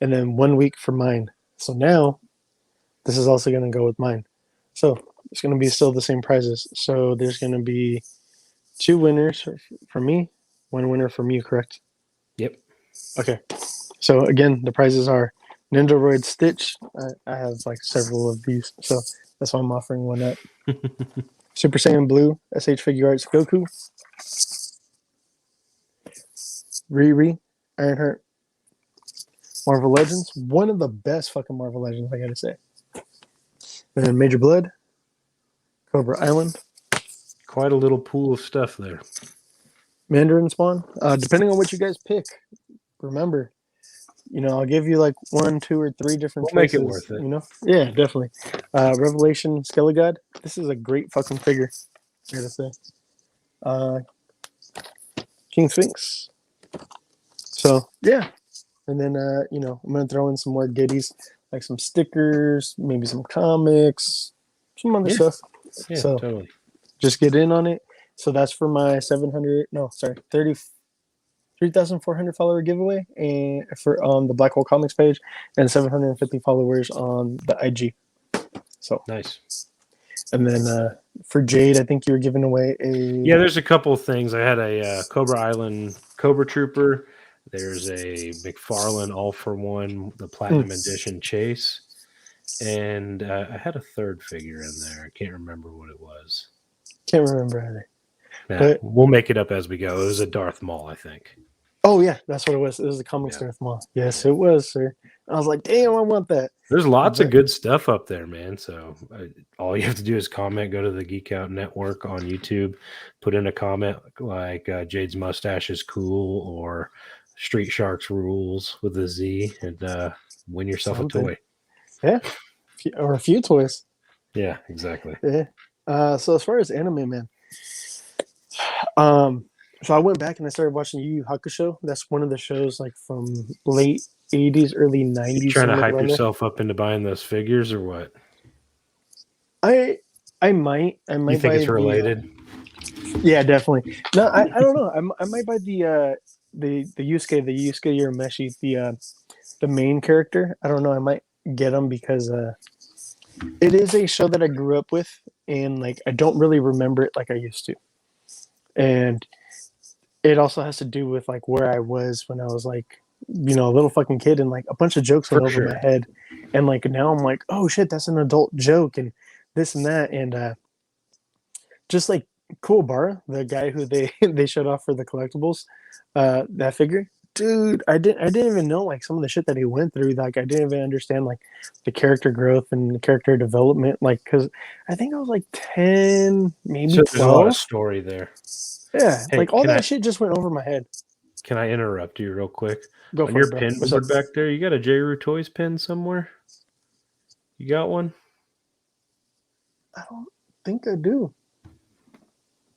and then 1 week for mine. So now this is also going to go with mine. So it's going to be still the same prizes. So there's going to be 2 winners for me, 1 winner from you, correct? Yep. Okay. So again, the prizes are Nindoroid Stitch. I have like several of these, so that's why I'm offering one up. Super Saiyan Blue SH Figure Arts Goku. Riri, Ironheart, Marvel Legends. One of the best fucking Marvel Legends, I gotta say. And then Major Blood, Cobra Island, Quite a little pool of stuff there. Mandarin Spawn. Depending on what you guys pick, remember, I'll give you like 1, 2, or 3 different We'll choices. make it worth it. Yeah, definitely. Revelation Skelegod. This is a great fucking figure, I gotta say. King Sphinx. So yeah, and then I'm gonna throw in some more goodies like some stickers, maybe some comics, some other stuff. Yeah, So totally. just get in on it. So that's for my 3,400 follower giveaway, and for on the Black Hole Comics page, and 750 followers on the IG. So nice. And then for Jade, I think you were giving away a. Yeah, there's a couple of things. I had a Cobra Island Cobra Trooper. There's a McFarlane All for One, the Platinum Edition Chase, and I had a third figure in there. I can't remember what it was. Can't remember either. But we'll make it up as we go. It was a Darth Maul, I think. Oh yeah, that's what it was. It was the comics Darth Maul. Yes, it was, sir. I was like, damn, I want that. There's lots of good stuff up there, man. So all you have to do is comment, go to the Geek Out Network on YouTube, put in a comment like Jade's mustache is cool or Street Sharks rules with a Z, and win yourself a toy. Yeah, or a few toys. Yeah, exactly. Yeah. So as far as anime, man, so I went back and I started watching Yu Yu Hakusho. That's one of the shows like from late 80s, early 90s. You trying to hype yourself up into buying those figures or what? I might. You think it's related? Yeah, definitely. No, I don't know. I might buy the Yusuke Urameshi, the main character. I don't know. I might get them because it is a show that I grew up with, and like I don't really remember it like I used to. And it also has to do with like where I was when I was like, a little fucking kid, and like a bunch of jokes went over my head, and like now I'm like, oh shit, that's an adult joke, and this and that, and just like Kuwabara, the guy who they showed off for the collectibles, that figure, dude, I didn't even know like some of the shit that he went through. Like I didn't even understand like the character growth and the character development. Like because I think I was like 10, maybe 12. There's a lot of story there. Yeah, hey, like all that shit just went over my head. Can I interrupt you real quick? Go on for your it, bro. pin board back there, you got a J-Roo Toys pin somewhere? You got one? I don't think I do.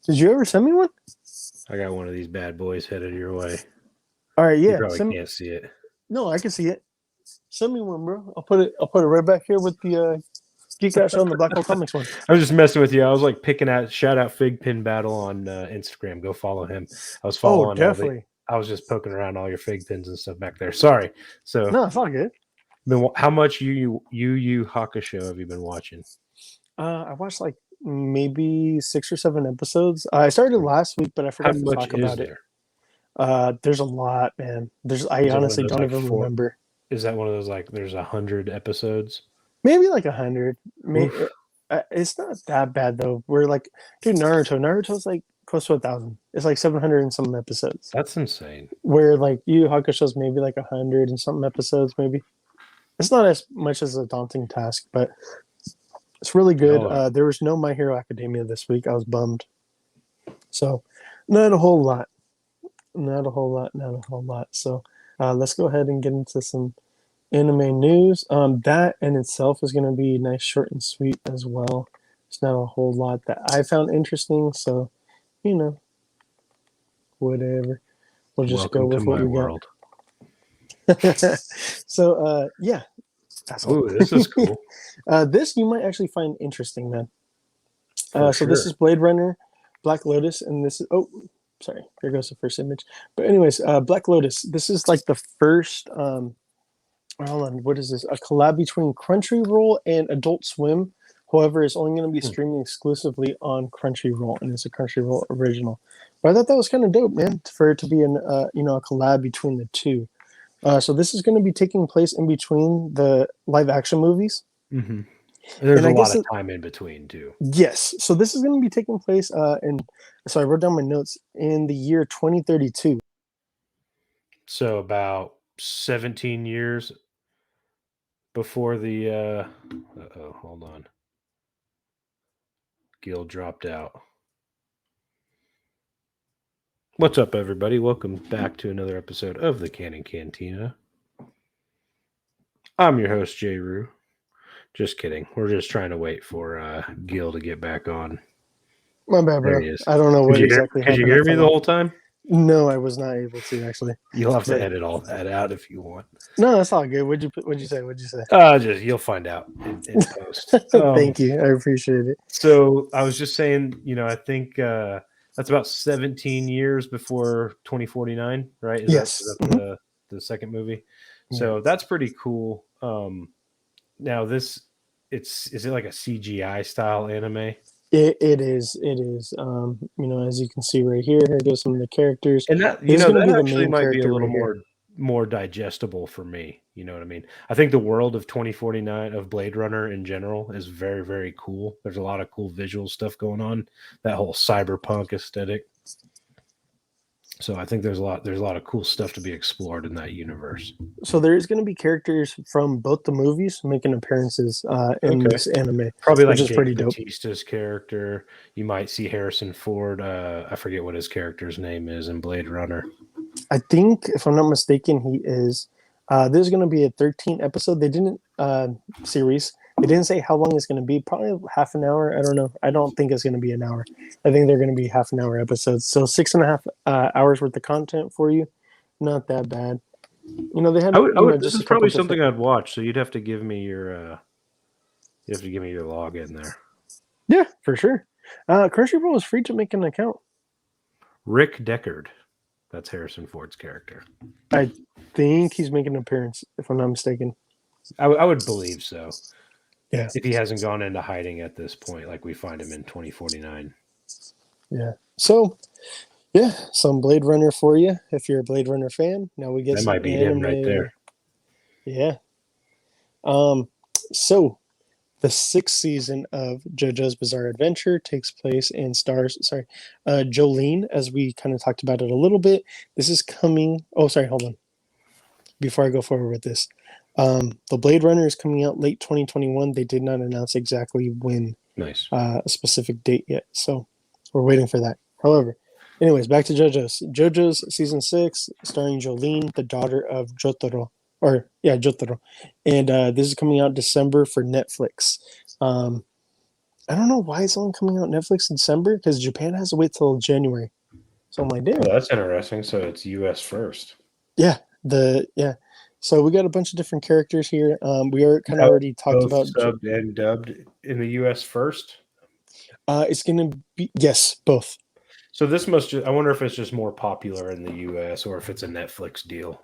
Did you ever send me one? I got one of these bad boys headed your way. All right, yeah. You probably can't see it. No, I can see it. Send me one, bro. I'll put it right back here with the Geek Out Show and the Black Hole Comics one. I was just messing with you. I was like picking out shout out Fig Pin Battle on Instagram. Go follow him. I was following. Oh, definitely. I was just poking around all your fig pins and stuff back there. Sorry. So no, it's all good. How much Yu Yu Hakusho have you been watching? I watched like maybe 6 or 7 episodes. I started last week, but I forgot to talk about it. There's a lot, man. I honestly don't even remember. Is that one of those like there's 100 episodes? Maybe like 100. Maybe It's not that bad though. We're like, dude, Naruto's like close to 1,000. It's like 700 and some episodes. That's insane. Where like Yu Yu Hakusho's maybe like 100 and something episodes, maybe. It's not as much as a daunting task, but it's really good. Y'all There was no My Hero Academia this week. I was bummed. So, not a whole lot. Not a whole lot. Not a whole lot. So, let's go ahead and get into some anime news. That in itself is going to be nice, short, and sweet as well. It's not a whole lot that I found interesting. So, you know, whatever. We'll just go welcome to with what my we world. got. So, yeah. Ooh, this is cool. This you might actually find interesting, man. For So sure. this is Blade Runner, Black Lotus, and this is sorry, here goes the first image. But anyways, Black Lotus. This is like the first. Hold on, what is this? A collab between Crunchyroll and Adult Swim. However, it's only going to be streaming exclusively on Crunchyroll, and it's a Crunchyroll original. But I thought that was kind of dope, man, for it to be a collab between the two. So this is going to be taking place in between the live action movies. Mm-hmm. There's And a I lot guess of time in between too. Yes. So this is going to be taking place so I wrote down my notes in the year 2032. So about 17 years before the hold on. Gil dropped out. What's up, everybody? Welcome back to another episode of the Canon Cantina. I'm your host, Jay Rue. Just kidding. We're just trying to wait for Gil to get back on. My bad, There bro. he is. I don't know what exactly Could happened. you hear me the whole time? No, I was not able to actually. You'll have to But- edit all that out if you want. No, that's all good. What'd you say? Just you'll find out in post. Thank you. I appreciate it. So I was just saying, I think that's about 17 years before 2049, right? Yes. Is that the second movie? So that's pretty cool. Now is it like a CGI style anime? It is. As you can see right here goes some of the characters. And that He's gonna be the actually main might be a character little right more digestible for me. You know what I mean? I think the world of 2049 of Blade Runner in general is very, very cool. There's a lot of cool visual stuff going on. That whole cyberpunk aesthetic. So I think there's a lot of cool stuff to be explored in that universe. So there is going to be characters from both the movies making appearances in this anime. Probably like which is Dave pretty dope. Bautista's character. You might see Harrison Ford. I forget what his character's name is in Blade Runner. I think, if I'm not mistaken, he is. There's going to be a 13 episode. They didn't series. They didn't say how long it's going to be. Probably half an hour. I don't know. I don't think it's going to be an hour. I think they're going to be half an hour episodes. So 6.5 hours worth of content for you. Not that bad. They had. This is probably something I'd watch. So you'd have to give me your. You have to give me your login there. Yeah, for sure. Crunchyroll is free to make an account. Rick Deckard. That's Harrison Ford's character. I think he's making an appearance, if I'm not mistaken. I would believe so. Yeah. If he hasn't gone into hiding at this point, like we find him in 2049. Yeah. So, yeah, some Blade Runner for you if you're a Blade Runner fan. Now we get that some might be anime. him right there. Yeah. So the 6th season of JoJo's Bizarre Adventure takes place and stars, Jolene, as we kind of talked about it a little bit. This is coming. Oh, sorry, hold on. Before I go forward with this, the Blade Runner is coming out late 2021. They did not announce exactly when. Nice. A specific date yet, so we're waiting for that. However, anyways, back to JoJo's. JoJo's season 6, starring Jolene, the daughter of Jotaro. And this is coming out December for Netflix. I don't know why it's only coming out Netflix in December, because Japan has to wait till January. So I'm like, damn. Oh, that's interesting. So it's US first. Yeah. So we got a bunch of different characters here. We are kind of already talked about subbed and dubbed in the US first. It's gonna be both. So this I wonder if it's just more popular in the US or if it's a Netflix deal,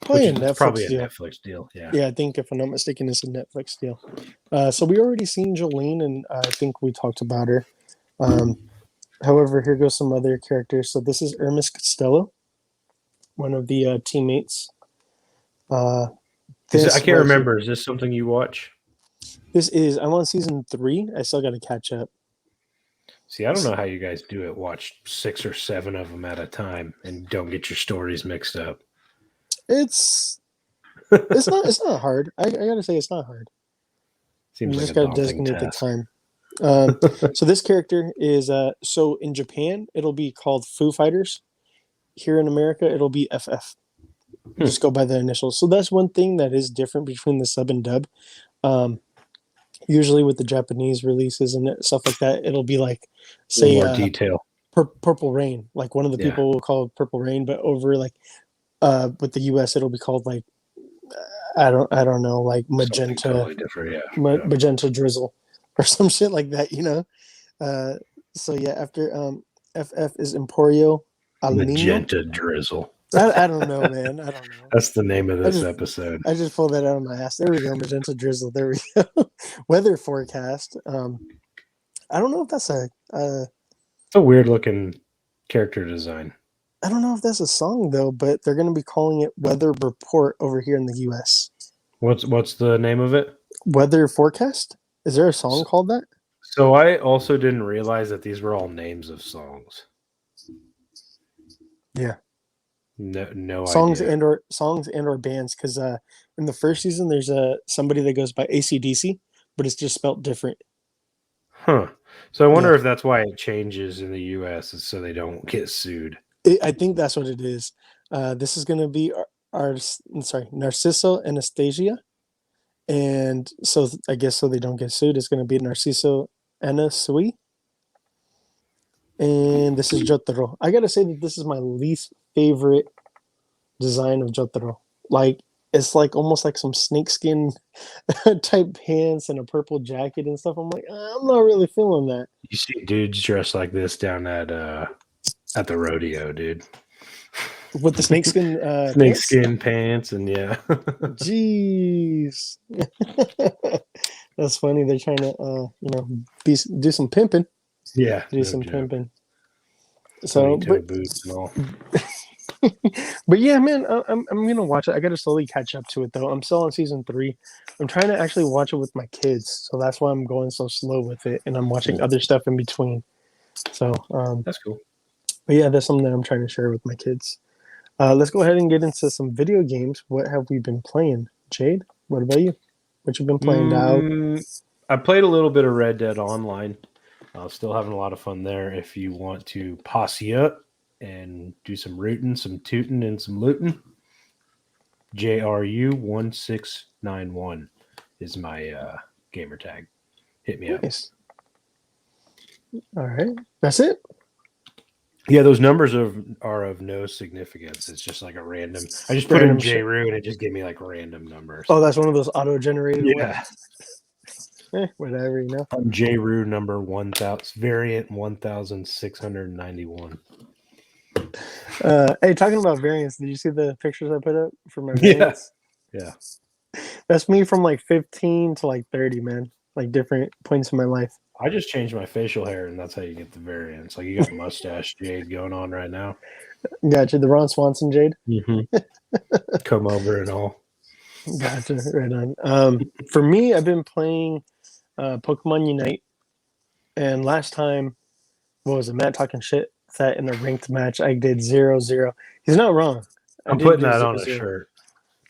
Probably probably a Netflix deal. Yeah. Yeah, I think if I'm not mistaken, it's a Netflix deal. So we already seen Jolene, and I think we talked about her. However, here goes some other characters. So this is Hermes Costello, one of the teammates. I can't remember. Is this something you watch? I'm on season 3. I still got to catch up. See, I don't know how you guys do it. Watch 6 or 7 of them at a time and don't get your stories mixed up. It's it's not hard. I gotta say it's not hard. You Seems like just a gotta daunting designate the task. time. So this character is so in Japan it'll be called Foo Fighters. Here in America it'll be FF. Just go by the initials. So that's one thing that is different between the sub and dub. Um, Usually with the Japanese releases and stuff like that, it'll be like, A little say, more detail. Purple Rain. Like one of the Yeah. people will call it Purple Rain, but over like with the US, it'll be called like I don't know, like Something totally different. Yeah. Yeah. Magenta Drizzle or some shit like that, you know. Uh, so yeah, after FF is Emporio Al Nino. Magenta drizzle. I don't know, man. I don't know. That's the name of I this just episode. I just pulled that out of my ass. There we go, magenta drizzle. There we go. Weather forecast. I don't know if that's It's a weird looking character design. I don't know if that's a song though, but they're going to be calling it weather report over here in the U.S. What's the name of it? Weather forecast. Is there a song called that? So I also didn't realize that these were all names of songs. Yeah, No songs idea. and or bands. Because in the first season, there's somebody that goes by ACDC, but it's just spelt different. Huh. So I wonder Yeah, if that's why it changes in the US is so they don't get sued. I think that's what it is. This is going to be sorry, Narciso Anastasia, and so I guess so they don't get sued. It's going to be Narciso Anasui, and this is Jotaro. I gotta say that this is my least favorite design of Jotaro. Like it's like almost like some snakeskin type pants and a purple jacket and stuff. I'm like, I'm not really feeling that. You see dudes dressed like this down at the rodeo, dude. With the snakeskin pants? Snakeskin pants and yeah. Jeez. That's funny. They're trying to do some pimping. Yeah, Do no some joke. pimping. So Pointing toe but boots and all. but yeah, man, I'm gonna watch it. I gotta slowly catch up to it though. I'm still on season 3. I'm trying to actually watch it with my kids, so that's why I'm going so slow with it, and I'm watching other stuff in between. So, That's cool. but yeah, that's something that I'm trying to share with my kids. Let's go ahead and get into some video games. What have we been playing, Jade? What about you? What you been playing, dog? I played a little bit of Red Dead Online. Still having a lot of fun there. If you want to posse up and do some rooting, some tooting, and some looting, JRU1691 is my gamer tag. Hit me up. Nice. All right, that's it. Yeah, those numbers are of no significance. It's just like a random. I just put in JRU and it just gave me like random numbers. Oh, that's one of those auto-generated Yeah. ones. Whatever, you know. I'm JRU number 1000 variant 1691. Hey, talking about variants, did you see the pictures I put up for my variants? Yeah. That's me from like 15 to like 30, man. Like different points in my life. I just changed my facial hair, and that's how you get the variants. Like you got mustache Jade going on right now. Gotcha. The Ron Swanson Jade. Mm-hmm. Come over and all. Gotcha. Right on. For me, I've been playing Pokemon Unite, and last time, what was it? Matt talking shit that in a ranked match, I did 0-0. He's not wrong. I'm putting that on a shirt.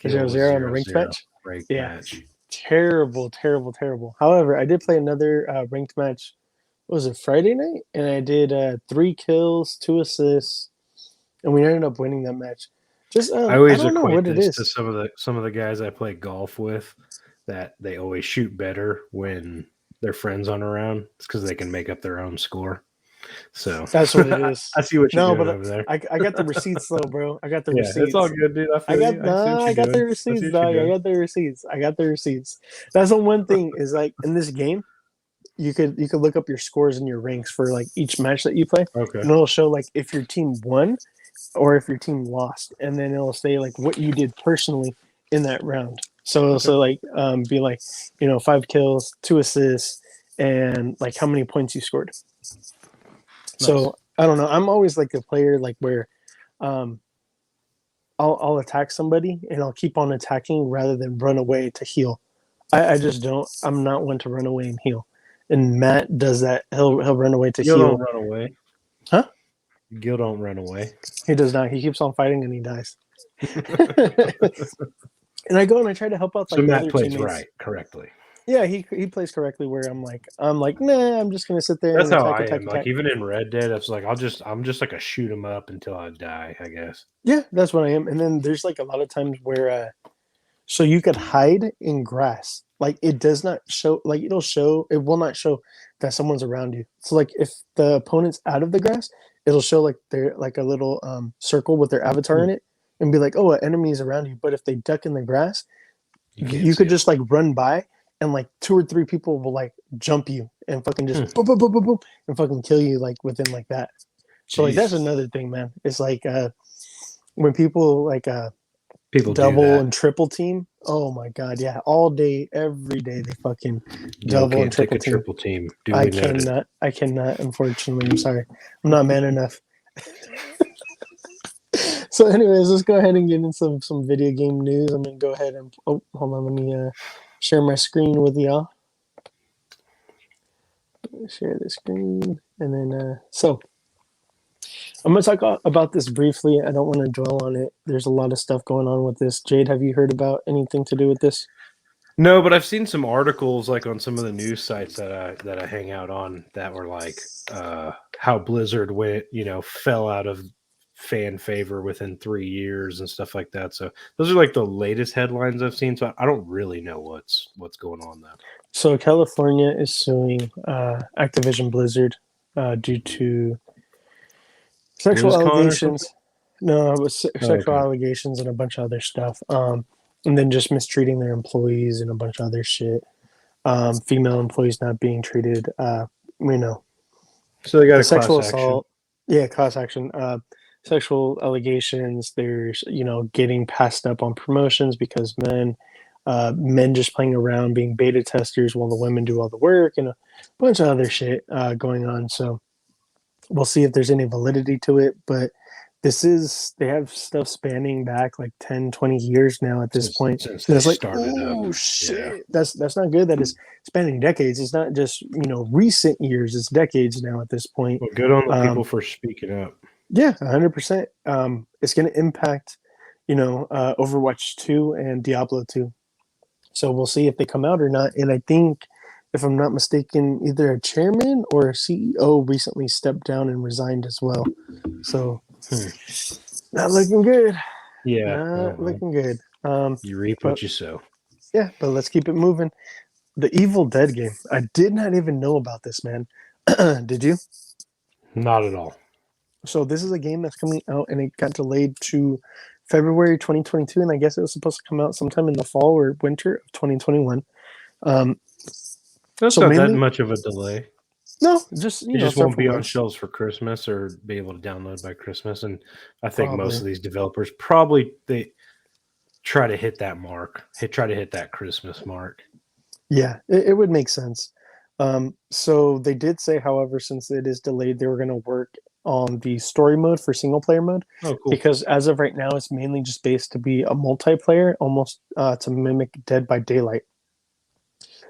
0-0 on a ranked match. Ranked match. Terrible, terrible, terrible. However, I did play another ranked match. What was it, Friday night? And I did 3 kills, 2 assists, and we ended up winning that match. Just I always don't know equate what it this is. to some of the guys I play golf with, that they always shoot better when their friends aren't around. It's because they can make up their own score. So that's what it is. I see what you're doing over there. I got the receipts though, bro. I got the receipts. It's all good, dude. I got the receipts, dog. I got the receipts. I got the receipts. That's the one thing is like in this game, you could look up your scores and your ranks for like each match that you play. Okay. And it'll show like if your team won or if your team lost, and then it'll say like what you did personally in that round. So it'll also like be like 5 kills, 2 assists, and like how many points you scored. Nice. So I don't know. I'm always like a player like where I'll attack somebody and I'll keep on attacking rather than run away to heal. I just don't. I'm not one to run away and heal. And Matt does that. He'll run away to Gil don't heal. run away. Huh? Gil don't run away. He does not. He keeps on fighting and he dies. And I go and I try to help out So like the Matt other plays teammates. right, correctly. Yeah, he plays correctly. Where I'm like, nah. I'm just gonna sit there That's and how attack, I attack, am. Like attack. even in Red Dead, it's like I'm just like a shoot 'em up until I die, I guess. Yeah, that's what I am. And then there's like a lot of times where so you could hide in grass. Like it does not show. Like it'll show. It will not show that someone's around you. So like if the opponent's out of the grass, it'll show like they're like a little circle with their avatar Hmm. in it, and be like, oh, an enemy is around you. But if they duck in the grass, You can't you see could him. just like run by, and like two or three people will like jump you and fucking just Hmm. boom, boom, boom, boom, boom, and fucking kill you like within like that. So like that's Jeez. another thing, man. It's like when people like People do double that. and triple team. Oh my god, yeah, all day, every day they fucking Gil double and can't take triple a team. triple team. Duly noted. I cannot. Unfortunately, I'm sorry, I'm not man enough. So, anyways, let's go ahead and get into some video game news. I'm gonna go ahead and hold on, let me share my screen with y'all. Share the screen, and then so I'm gonna talk about this briefly. I don't want to dwell on it. There's a lot of stuff going on with this. Jade, have you heard about anything to do with this? No, but I've seen some articles like on some of the news sites that I hang out on that were like how Blizzard went, fell out of fan favor within 3 years and stuff like that. So those are like the latest headlines I've seen. So I don't really know what's going on though. So California is suing Activision Blizzard due to sexual BlizzCon or something? allegations. No, it was Oh, sexual okay. allegations and a bunch of other stuff. And then just mistreating their employees and a bunch of other shit. Female employees not being treated. You know, So they got the a sexual class action. assault. Yeah, class action. Sexual allegations. There's getting passed up on promotions because men just playing around, being beta testers while the women do all the work, and a bunch of other shit going on. So we'll see if there's any validity to it, but they have stuff spanning back like 10, 20 years now at this point. Since And they it's like, started up. oh Yeah. shit, that's not good. That is spanning decades. It's not just recent years, it's decades now at this point. Well, good on the people um for speaking up. yeah, 100%. It's going to impact Overwatch 2 and Diablo 2. So we'll see if they come out or not. And I think, if I'm not mistaken, either a chairman or a CEO recently stepped down and resigned as well. So Hmm. not looking good. Yeah. Not Well, looking good. you reap But what you sow. yeah, but let's keep it moving. The Evil Dead game. I did not even know about this, man. Did you? Not at all. So this is a game that's coming out, and it got delayed to February 2022, and I guess it was supposed to come out sometime in the fall or winter of 2021. Um, That's so not that mainly, much of a delay. no, just It just won't several be on months, shelves for Christmas or be able to download by Christmas. And I think most probably. of these developers probably they try to hit that mark. Try to hit that Christmas mark. Yeah, it would make sense. So they did say, however, since it is delayed, they were going to work on the story mode for single player mode, Oh, cool. because as of right now, it's mainly just based to be a multiplayer, almost to mimic Dead by Daylight.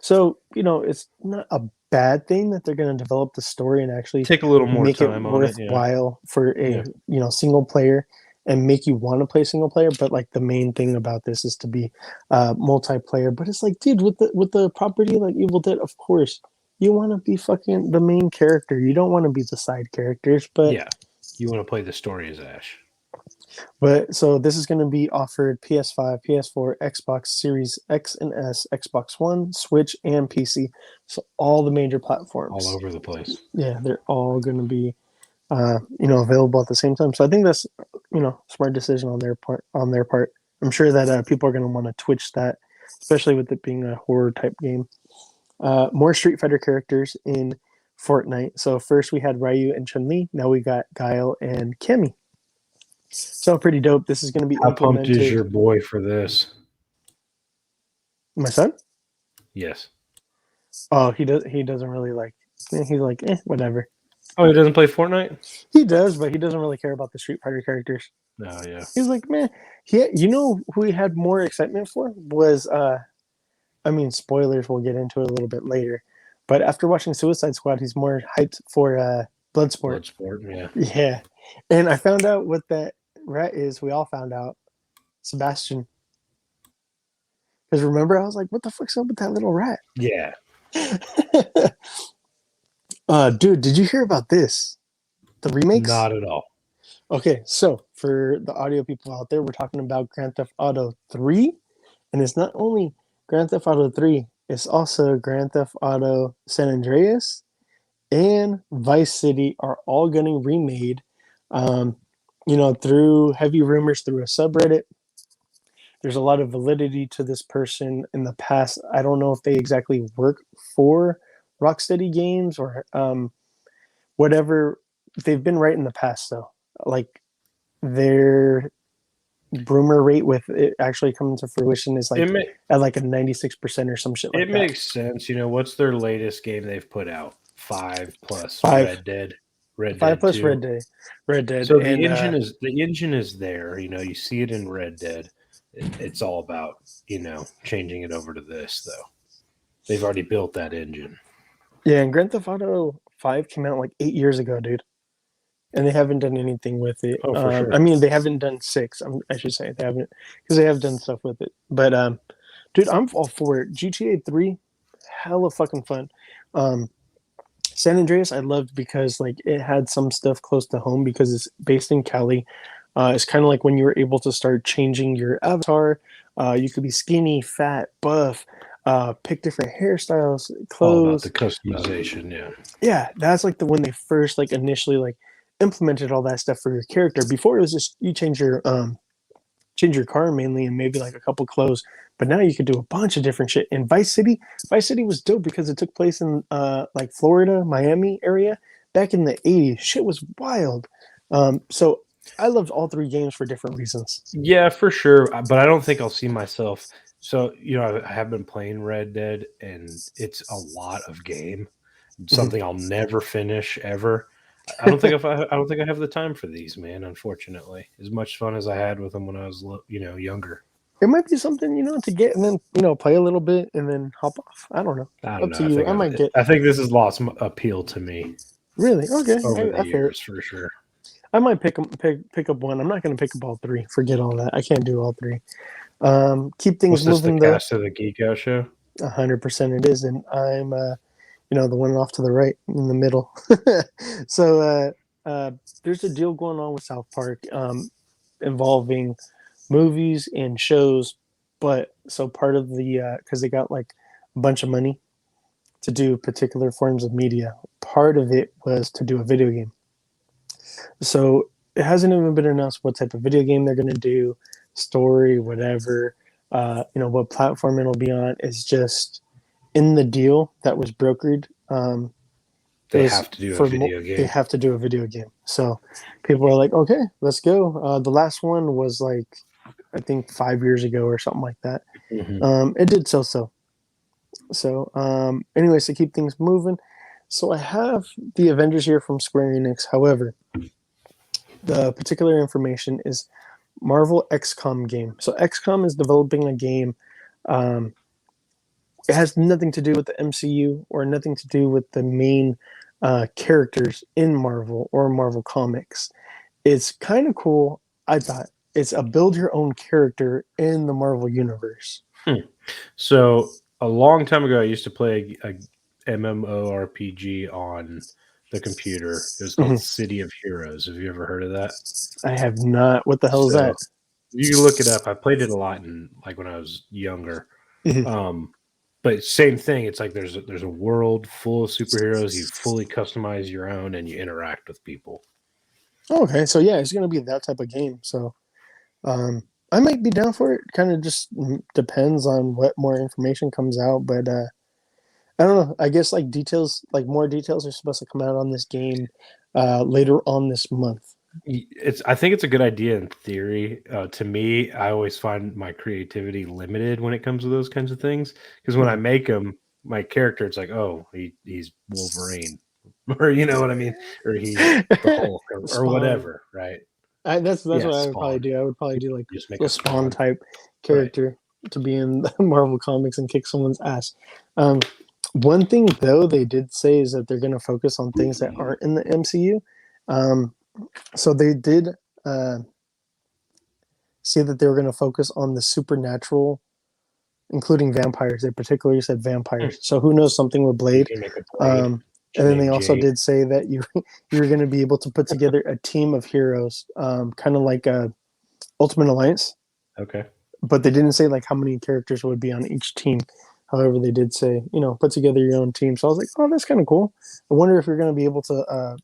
So it's not a bad thing that they're going to develop the story and actually Take a little more make it time on it. Yeah. worthwhile for Yeah. a single player, and make you want to play single player. But like the main thing about this is to be multiplayer. But it's like, dude, with the property like Evil Dead, of course you want to be fucking the main character. You don't want to be the side characters. But Yeah. You want to play the story as Ash. so this is going to be offered PS5, PS4, Xbox Series X and S, Xbox One, Switch, and PC. So all the major platforms. All over the place. Yeah, they're all going to be available at the same time. So I think that's smart decision on their part. I'm sure that people are going to want to Twitch that, especially with it being a horror type game. More Street Fighter characters in Fortnite. So first we had Ryu and Chun Li. Now we got Guile and Cammy. So pretty dope. This is going to be How pumped is implemented. your boy for this? My son? Yes. Oh, he does. He doesn't really like. He's like, whatever. Oh, he doesn't play Fortnite? He does, but he doesn't really care about the Street Fighter characters. No, yeah. He's like, man. Who he had more excitement for was I mean, spoilers. We'll get into it a little bit later. But after watching Suicide Squad, he's more hyped for Bloodsport. Bloodsport, yeah. Yeah, and I found out what that rat is. We all found out. Sebastian. Because remember, I was like, "What the fuck's up with that little rat?" Yeah. Dude, did you hear about this? The remakes? Not at all. Okay, so for the audio people out there, we're talking about Grand Theft Auto 3, and it's not only Grand Theft Auto 3, it's also Grand Theft Auto San Andreas and Vice City are all getting remade. Um, through heavy rumors through a subreddit. There's a lot of validity to this person in the past. I don't know if they exactly work for Rocksteady Games or whatever. They've been right in the past, though. Like their rumor rate with it actually coming to fruition is like at like a 96% or some shit like that. It makes sense. What's their latest game they've put out? 5 plus 5. Red Dead. Red 5 Dead plus 2. Red Dead. So and, the engine is there. You see it in Red Dead. It's all about changing it over to this though. They've already built that engine. Yeah, and Grand Theft Auto 5 came out like 8 years ago, dude. And they haven't done anything with it. Oh, for sure. I mean, they haven't done 6. I should say they haven't, because they have done stuff with it. But dude, I'm all for it. GTA 3, hella fucking fun. San Andreas, I loved because like it had some stuff close to home because it's based in Cali. It's kind of like when you were able to start changing your avatar. You could be skinny, fat, buff. Pick different hairstyles, clothes. All about the customization, yeah. Yeah, that's like when they first like initially like implemented all that stuff for your character. Before it was just you change your car mainly and maybe like a couple clothes. But now you could do a bunch of different shit. In Vice City was dope because it took place in like Florida, Miami area back in the 80s. Shit was wild. So I loved all 3 games for different reasons. Yeah, for sure. But I don't think I'll see myself. So, I have been playing Red Dead and it's a lot of game. Something I'll never finish ever. I don't think I have the time for these, man, unfortunately. As much fun as I had with them when I was younger. It might be something, to get and then, play a little bit and then hop off. I don't know. I don't know. To you. I think this has lost appeal to me. Really? Okay. Over the I feel years, it. for sure. I might pick up one. I'm not going to pick up all 3. Forget all that. I can't do all 3. Keep things moving. The cast of the GEEK show? 100% it is, and I'm the one off to the right in the middle. So there's a deal going on with South Park involving movies and shows, but so part of the because they got like a bunch of money to do particular forms of media. Part of it was to do a video game. So it hasn't even been announced what type of video game they're going to do, story, whatever. What platform it'll be on is just in the deal that was brokered. They have to do a video game. They have to do a video game. So people are like, okay, let's go. The last one was like, I think 5 years ago or something like that. It did so. So anyways, to keep things moving. So I have the Avengers here from Square Enix. However, the particular information is Marvel XCOM game. So XCOM is developing a game. It has nothing to do with the MCU or nothing to do with the main characters in Marvel or Marvel Comics. It's kind of cool, I thought. It's a build your own character in the Marvel universe. So a long time ago, I used to play a MMORPG on the computer. It was called City of Heroes. Have you ever heard of that? I have not. What the hell is that? You can look it up. I played it a lot when I was younger. But same thing. It's like there's a world full of superheroes. You fully customize your own and you interact with people. Okay, so yeah, it's gonna be that type of game. So I might be down for it. Kind of just depends on what more information comes out, but I don't know. I guess like more details are supposed to come out on this game later on this month. I think it's a good idea in theory. To me, I always find my creativity limited when it comes to those kinds of things. Because when I make them, my character, it's like, oh, he's Wolverine, or you know what I mean, or he's the Hulk, or whatever, right? That's what I would probably do. I would probably do like just make a Spawn type character. to be in the Marvel comics and kick someone's ass. One thing though they did say is that they're going to focus on things that aren't in the MCU. So they did say that they were going to focus on the supernatural, including vampires. They particularly said vampires. So who knows, something with You Blade. can make a Blade. And then they also Jade. did say that you're going to be able to put together a team of heroes, kind of like a Ultimate Alliance. Okay. But they didn't say like how many characters would be on each team. However, they did say, put together your own team. So I was like, oh, that's kind of cool. I wonder if you're going to be able to,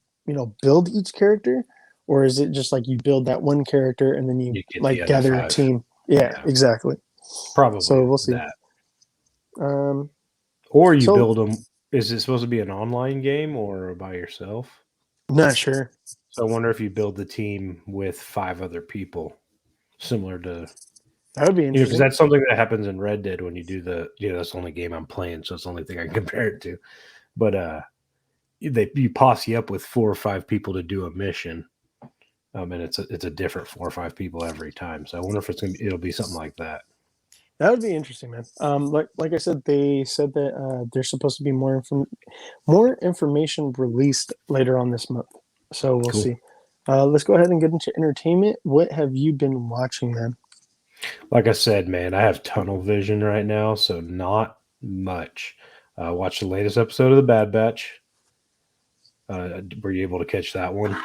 build each character, or is it just like you build that one character and then you get like the other gather a 5. team? Yeah, exactly. Probably. So we'll see. That. Um, Or you build them. Is it supposed to be an online game or by yourself? Not sure. So I wonder if you build the team with 5 other people, similar to. That would be interesting. Because that's something that happens in Red Dead when you do that's the only game I'm playing, so it's the only thing I can compare it to. But you posse up with 4 or 5 people to do a mission, and it's a different 4 or 5 people every time. So I wonder if it'll be something like that. That would be interesting, man. Like I said, they said that there's supposed to be more information released later on this month. So we'll see. Let's go ahead and get into entertainment. What have you been watching, man? Like I said, man, I have tunnel vision right now, so not much. Watched the latest episode of The Bad Batch. Were you able to catch that one?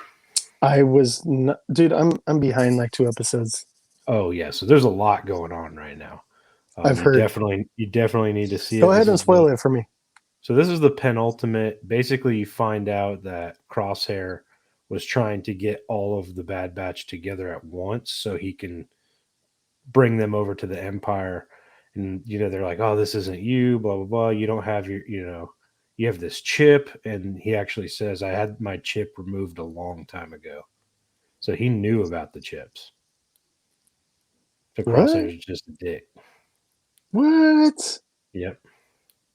I was not, dude. I'm behind like 2 episodes. Oh yeah, so there's a lot going on right now. I've heard. You definitely need to see it. Go ahead and spoil it for me. So this is the penultimate. Basically, you find out that Crosshair was trying to get all of the Bad Batch together at once so he can bring them over to the Empire. And, they're like, oh, this isn't you, blah, blah, blah. You don't have you have this chip. And he actually says, I had my chip removed a long time ago. So he knew about the chips. So Crosshair is just a dick. What? Yep.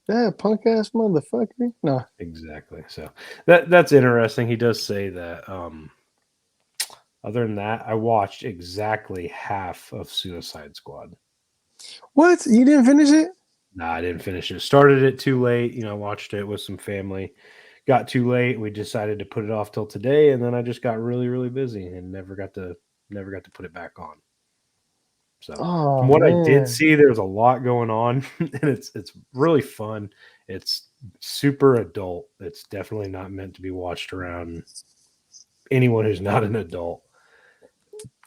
That punk ass motherfucker. No. Exactly. So that's interesting. He does say that. Other than that, I watched exactly half of Suicide Squad. What? You didn't finish it? Nah, I didn't finish it. Started it too late. Watched it with some family. Got too late. We decided to put it off till today, and then I just got really, really busy and never got to put it back on. So from what I did see, there's a lot going on, and it's really fun. It's super adult. It's definitely not meant to be watched around anyone who's not an adult.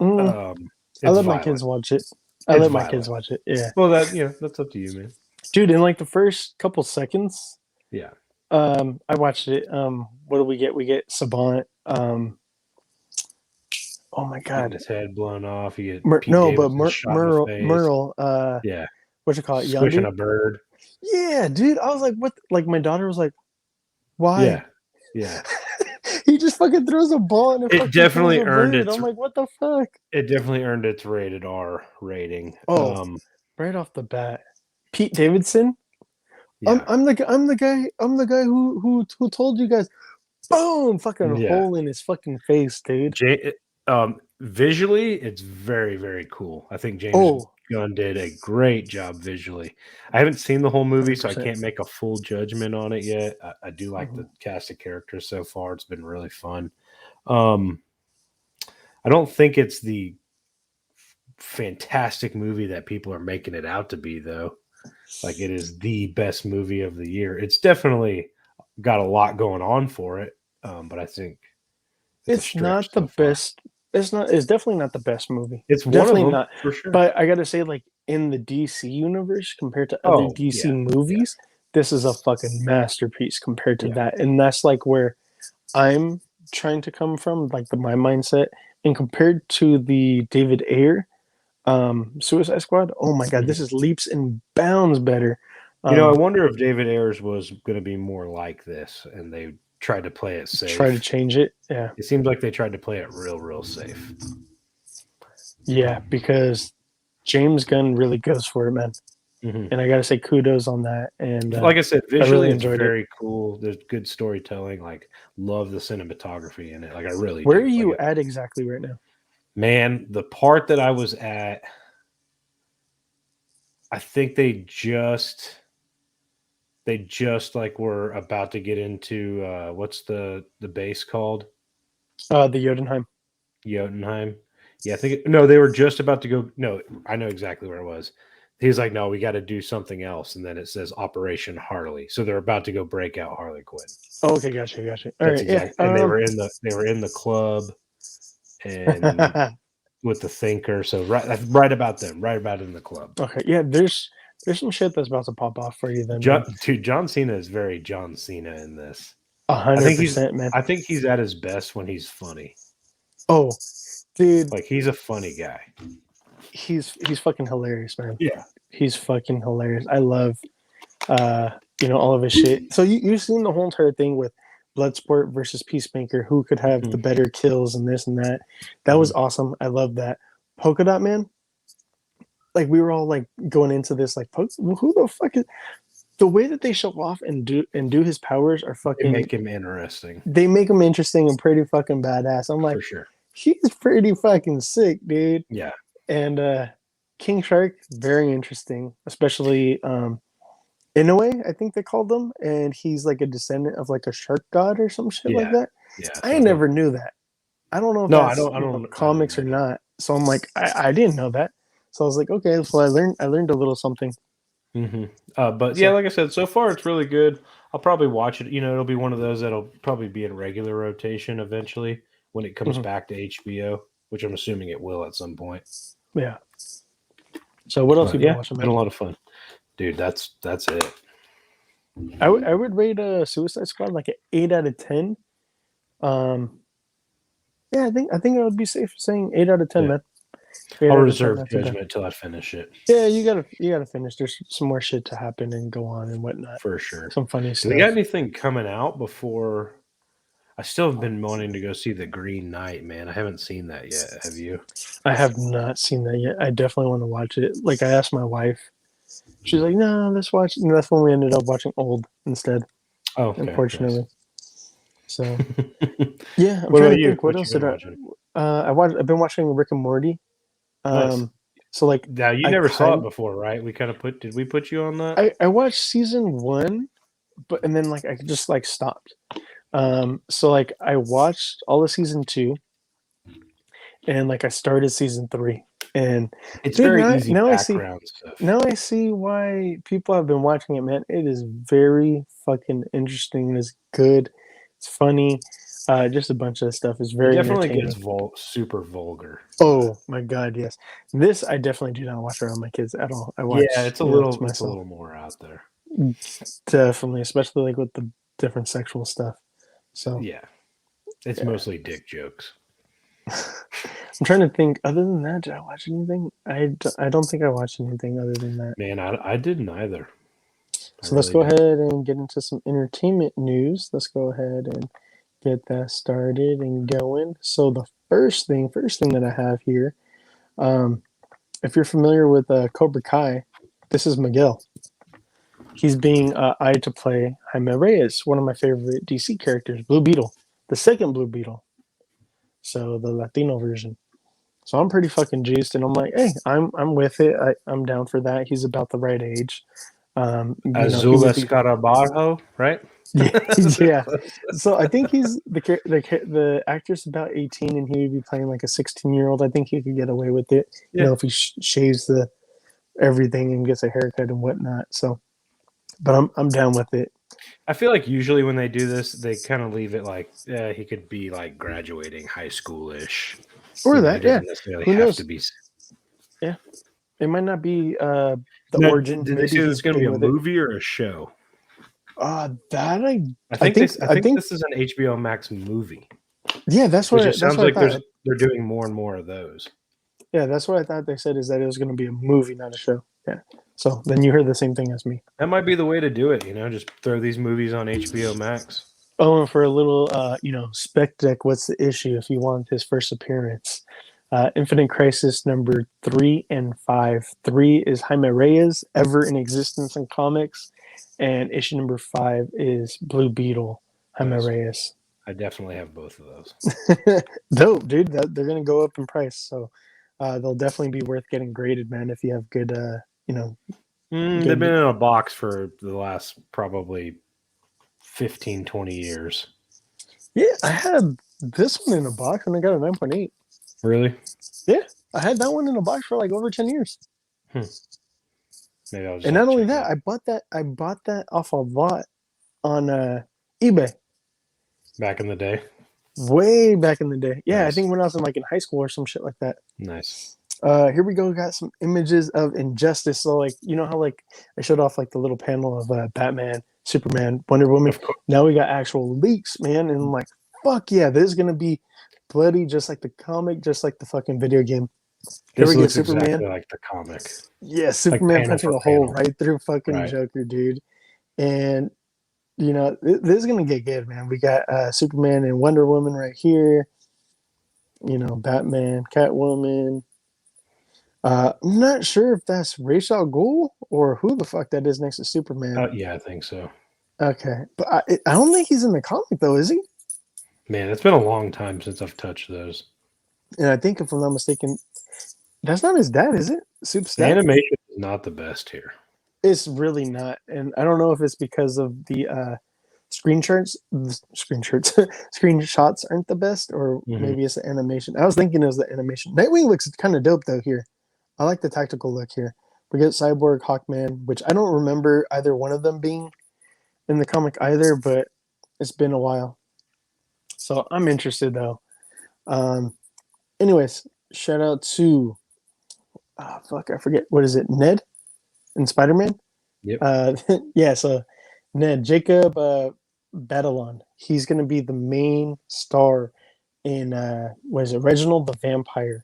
I let my kids watch it. My kids watch it. Yeah. Well, that's up to you, man. Dude, in like the first couple seconds. Yeah. I watched it. What do we get? We get Savant. Oh my god, his head blown off. You get Merle. Yeah. What you call it? Squishing a bird. Yeah, dude. I was like, what? Like my daughter was like, why? Yeah. He just fucking throws a ball and it definitely earned it. I'm like, what the fuck? It definitely earned its rated R rating. Oh, right off the bat, Pete Davidson. Yeah. I'm the guy who told you guys. Boom! Fucking hole in his fucking face, dude. Visually, it's very, very cool. I think James Gunn did a great job visually. I haven't seen the whole movie, 100%. So I can't make a full judgment on it yet. I do like the cast of characters so far. It's been really fun. I don't think it's the fantastic movie that people are making it out to be, though. Like, it is the best movie of the year. It's definitely got a lot going on for it, but I think it's not the best. It's definitely not the best movie. It's definitely one of them, not for sure. But I gotta say, like in the DC universe compared to other DC movies, this is a fucking masterpiece compared to that. And that's like where I'm trying to come from, like my mindset. And compared to the David Ayer Suicide Squad, oh my god, this is leaps and bounds better. I wonder if David Ayers was going to be more like this, and they tried to play it safe. Try to change it, yeah. It seems like they tried to play it real, real safe. Yeah, because James Gunn really goes for it, man. Mm-hmm. And I got to say kudos on that. And like I said, visually it's very cool. There's good storytelling. Like, love the cinematography in it. Like, I really Where are you at exactly right now? Man, the part that I was at, I think they just like were about to get into what's the base called? The Jotunheim. Jotunheim. Yeah, I think no, they were just about to go. No, I know exactly where it was. He's like, no, we got to do something else, and then it says Operation Harley. So they're about to go break out Harley Quinn. Oh, okay, gotcha. All That's right, yeah. exact. And they were in the club and with the thinker. So that's right about them, right about in the club. Okay, yeah. There's some shit that's about to pop off for you, then, man. John Cena is very John Cena in this. I think he's 100%, man. I think he's at his best when he's funny. Oh, dude, Like he's a funny guy. he's fucking hilarious, man. Yeah. He's fucking hilarious. I love, all of his shit. So you've seen the whole entire thing with Bloodsport versus Peacemaker, who could have the better kills and this and that. That was awesome. I love that. Polka Dot Man, like we were all like going into this, like who the fuck is the way that they show off and do his powers are fucking. They make him interesting. They make him interesting and pretty fucking badass. I'm like, for sure. He's pretty fucking sick, dude. Yeah. And King Shark, very interesting, especially Inoue, I think they called him, and he's like a descendant of like a shark god or some shit like that. Yeah. I never knew that. I don't know if No, that's I don't comics or not. So I'm like, I didn't know that. So I was like, okay, so I learned a little something. But yeah, like I said, so far it's really good. I'll probably watch it. It'll be one of those that'll probably be in regular rotation eventually when it comes back to HBO, which I'm assuming it will at some point. Yeah. So what else have you been watching? Been a lot of fun, dude. That's it. I would rate Suicide Squad like an 8 out of 10. Yeah, I think I would be safe saying 8 out of 10, man. I'll reserve judgment until I finish it. Yeah, you gotta finish. There's some more shit to happen and go on and whatnot. For sure. Some funny stuff. They got anything coming out before? I still have been wanting to go see The Green Knight, man. I haven't seen that yet. Have you? I have not seen that yet. I definitely want to watch it. Like I asked my wife, she's like, "No, let's watch." And that's when we ended up watching Old instead. Oh, okay, unfortunately. Nice. So yeah, I'm what trying about to you? think. What else did I've been watching Rick and Morty. Nice. So like now you never saw it before, right? Did we put you on that? I watched season 1, and then like I just like stopped. So like I watched all of season 2, and like I started season 3, and it's very easy background stuff. Now I see why people have been watching it, man. It is very fucking interesting. It is good. It's funny. Just a bunch of stuff. It's very definitely gets super vulgar. Oh my god, yes. This I definitely do not watch around my kids at all. I watch. Yeah, it's a little more out there. Definitely, especially like with the different sexual stuff. So yeah, it's mostly dick jokes. I'm trying to think. Other than that, did I watch anything? I don't think I watched anything other than that. Man, I didn't either. So let's go ahead and get into some entertainment news. Let's go ahead and get that started and going. So the first thing that I have here, if you're familiar with Cobra Kai, this is Miguel. He's being eyed to play Jaime Reyes, one of my favorite DC characters, Blue Beetle, the second Blue Beetle. So the Latino version. So I'm pretty fucking juiced, and I'm like, hey, I'm with it. I'm down for that. He's about the right age. Azul Escarabajo, right? Yeah. So I think he's the actor's about 18, and he would be playing like a 16-year-old. I think he could get away with it, if he shaves the everything and gets a haircut and whatnot. So, but I'm down with it. I feel like usually when they do this, they kind of leave it like he could be like graduating high school-ish, or that. Yeah, necessarily who knows? To be. Yeah, it might not be the origin. Did they say it's going to be a movie or a show? That I think this is an HBO Max movie. Yeah, that's what it sounds like. They're doing more and more of those. Yeah, that's what I thought they said, is that it was going to be a movie, not a show. Yeah. So then you heard the same thing as me. That might be the way to do it. Just throw these movies on HBO Max. Oh, and for a little, spec deck, what's the issue if you want his first appearance? Infinite Crisis number 3 and 5. 3 is Jaime Reyes, ever in existence in comics. And issue number 5 is Blue Beetle, Jaime Reyes. I definitely have both of those. Dope, dude. They're going to go up in price. So they'll definitely be worth getting graded, man, if you have good, They've been in a box for the last probably 15, 20 years. Yeah, I had this one in a box and I got a 9.8. Really? Yeah, I had that one in a box for like over 10 years. Maybe I'll just And not only that, I bought that off a lot on eBay. Back in the day. Way back in the day. Yeah, Nice. I think when I was in like in high school or some shit like that. Nice. Here we go. Got some images of Injustice. So like, you know how like I showed off like the little panel of Batman, Superman, Wonder Woman. Of course. Now we got actual leaks, man, and I'm like, fuck yeah, this is gonna be bloody, just like the comic, just like the fucking video game. Here This we get looks Superman. exactly like the comic. Yeah, Like Superman panel punching for a hole panel. right through fucking Right. Joker, dude. And you know, this is gonna get good, man. We got Superman and Wonder Woman right here. You know, Batman, Catwoman. I'm not sure if that's Ra's al Ghul or who the fuck that is next to Superman. Yeah, I think so. Okay, but I don't think he's in the comic though, is he? Man, it's been a long time since I've touched those. And I think if I'm not mistaken, that's not his dad, is it? Soup's The dad? animation is not the best here. It's really not, and I don't know if it's because of the screenshots screenshots aren't the best, or maybe it's the animation. I was thinking it was the animation. Nightwing looks kind of dope though here. I like the tactical look here. We get Cyborg, Hawkman, which I don't remember either one of them being in the comic either, but it's been a while. So I'm interested though. Anyways, shout out to fuck, I forget what is it, Ned in Spider-Man. Yep. Yeah, so Ned Jacob Batalon. He's gonna be the main star in what is it, Reginald the Vampire,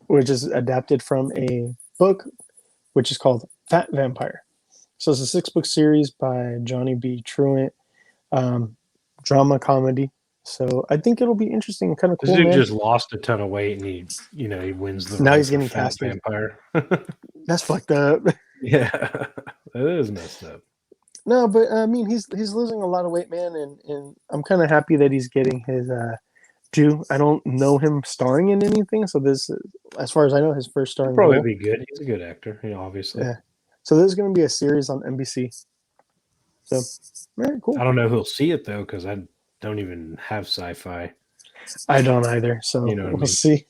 which is adapted from a book which is called Fat Vampire. So it's a 6-book series by Johnny B. Truant, drama comedy. So I think it'll be interesting and kind of cool. This dude man. just lost a ton of weight, and he wins the now role he's for getting Fat casted. Vampire. That's fucked up. Yeah, that is messed up. No, but I mean he's losing a lot of weight, man, and I'm kind of happy that he's getting his due. I don't know him starring in anything, so this, as far as I know, his first starring He'll probably role. be good. He's a good actor, obviously. Yeah. So this is going to be a series on NBC. So, very cool. I don't know who'll see it though, because I don't even have sci-fi. I don't either. So we'll see.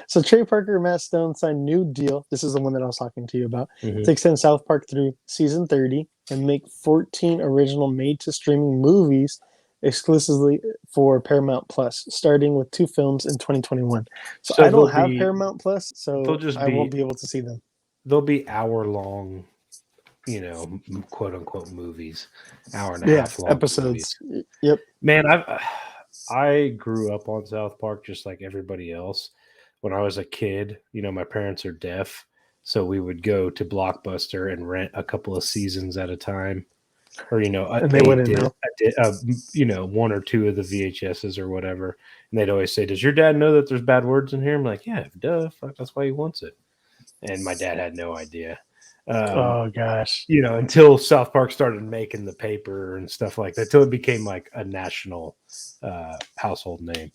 So Trey Parker and Matt Stone signed new deal. This is the one that I was talking to you about. To extend South Park through season 30 and make 14 original made-to-streaming movies exclusively for Paramount Plus, starting with 2 films in 2021. So I don't have Paramount Plus, so I won't be able to see them. They'll be hour-long, quote-unquote movies, hour and a half long episodes. Movies. Yep. Man, I grew up on South Park just like everybody else. When I was a kid, my parents are deaf, so we would go to Blockbuster and rent a couple of seasons at a time, or and they wouldn't know. 1 or 2 of the VHSs or whatever. And they'd always say, "Does your dad know that there's bad words in here?" I'm like, "Yeah, duh, fuck, that's why he wants it." And my dad had no idea. Oh gosh. Until South Park started making the paper and stuff like that, until it became like a national household name.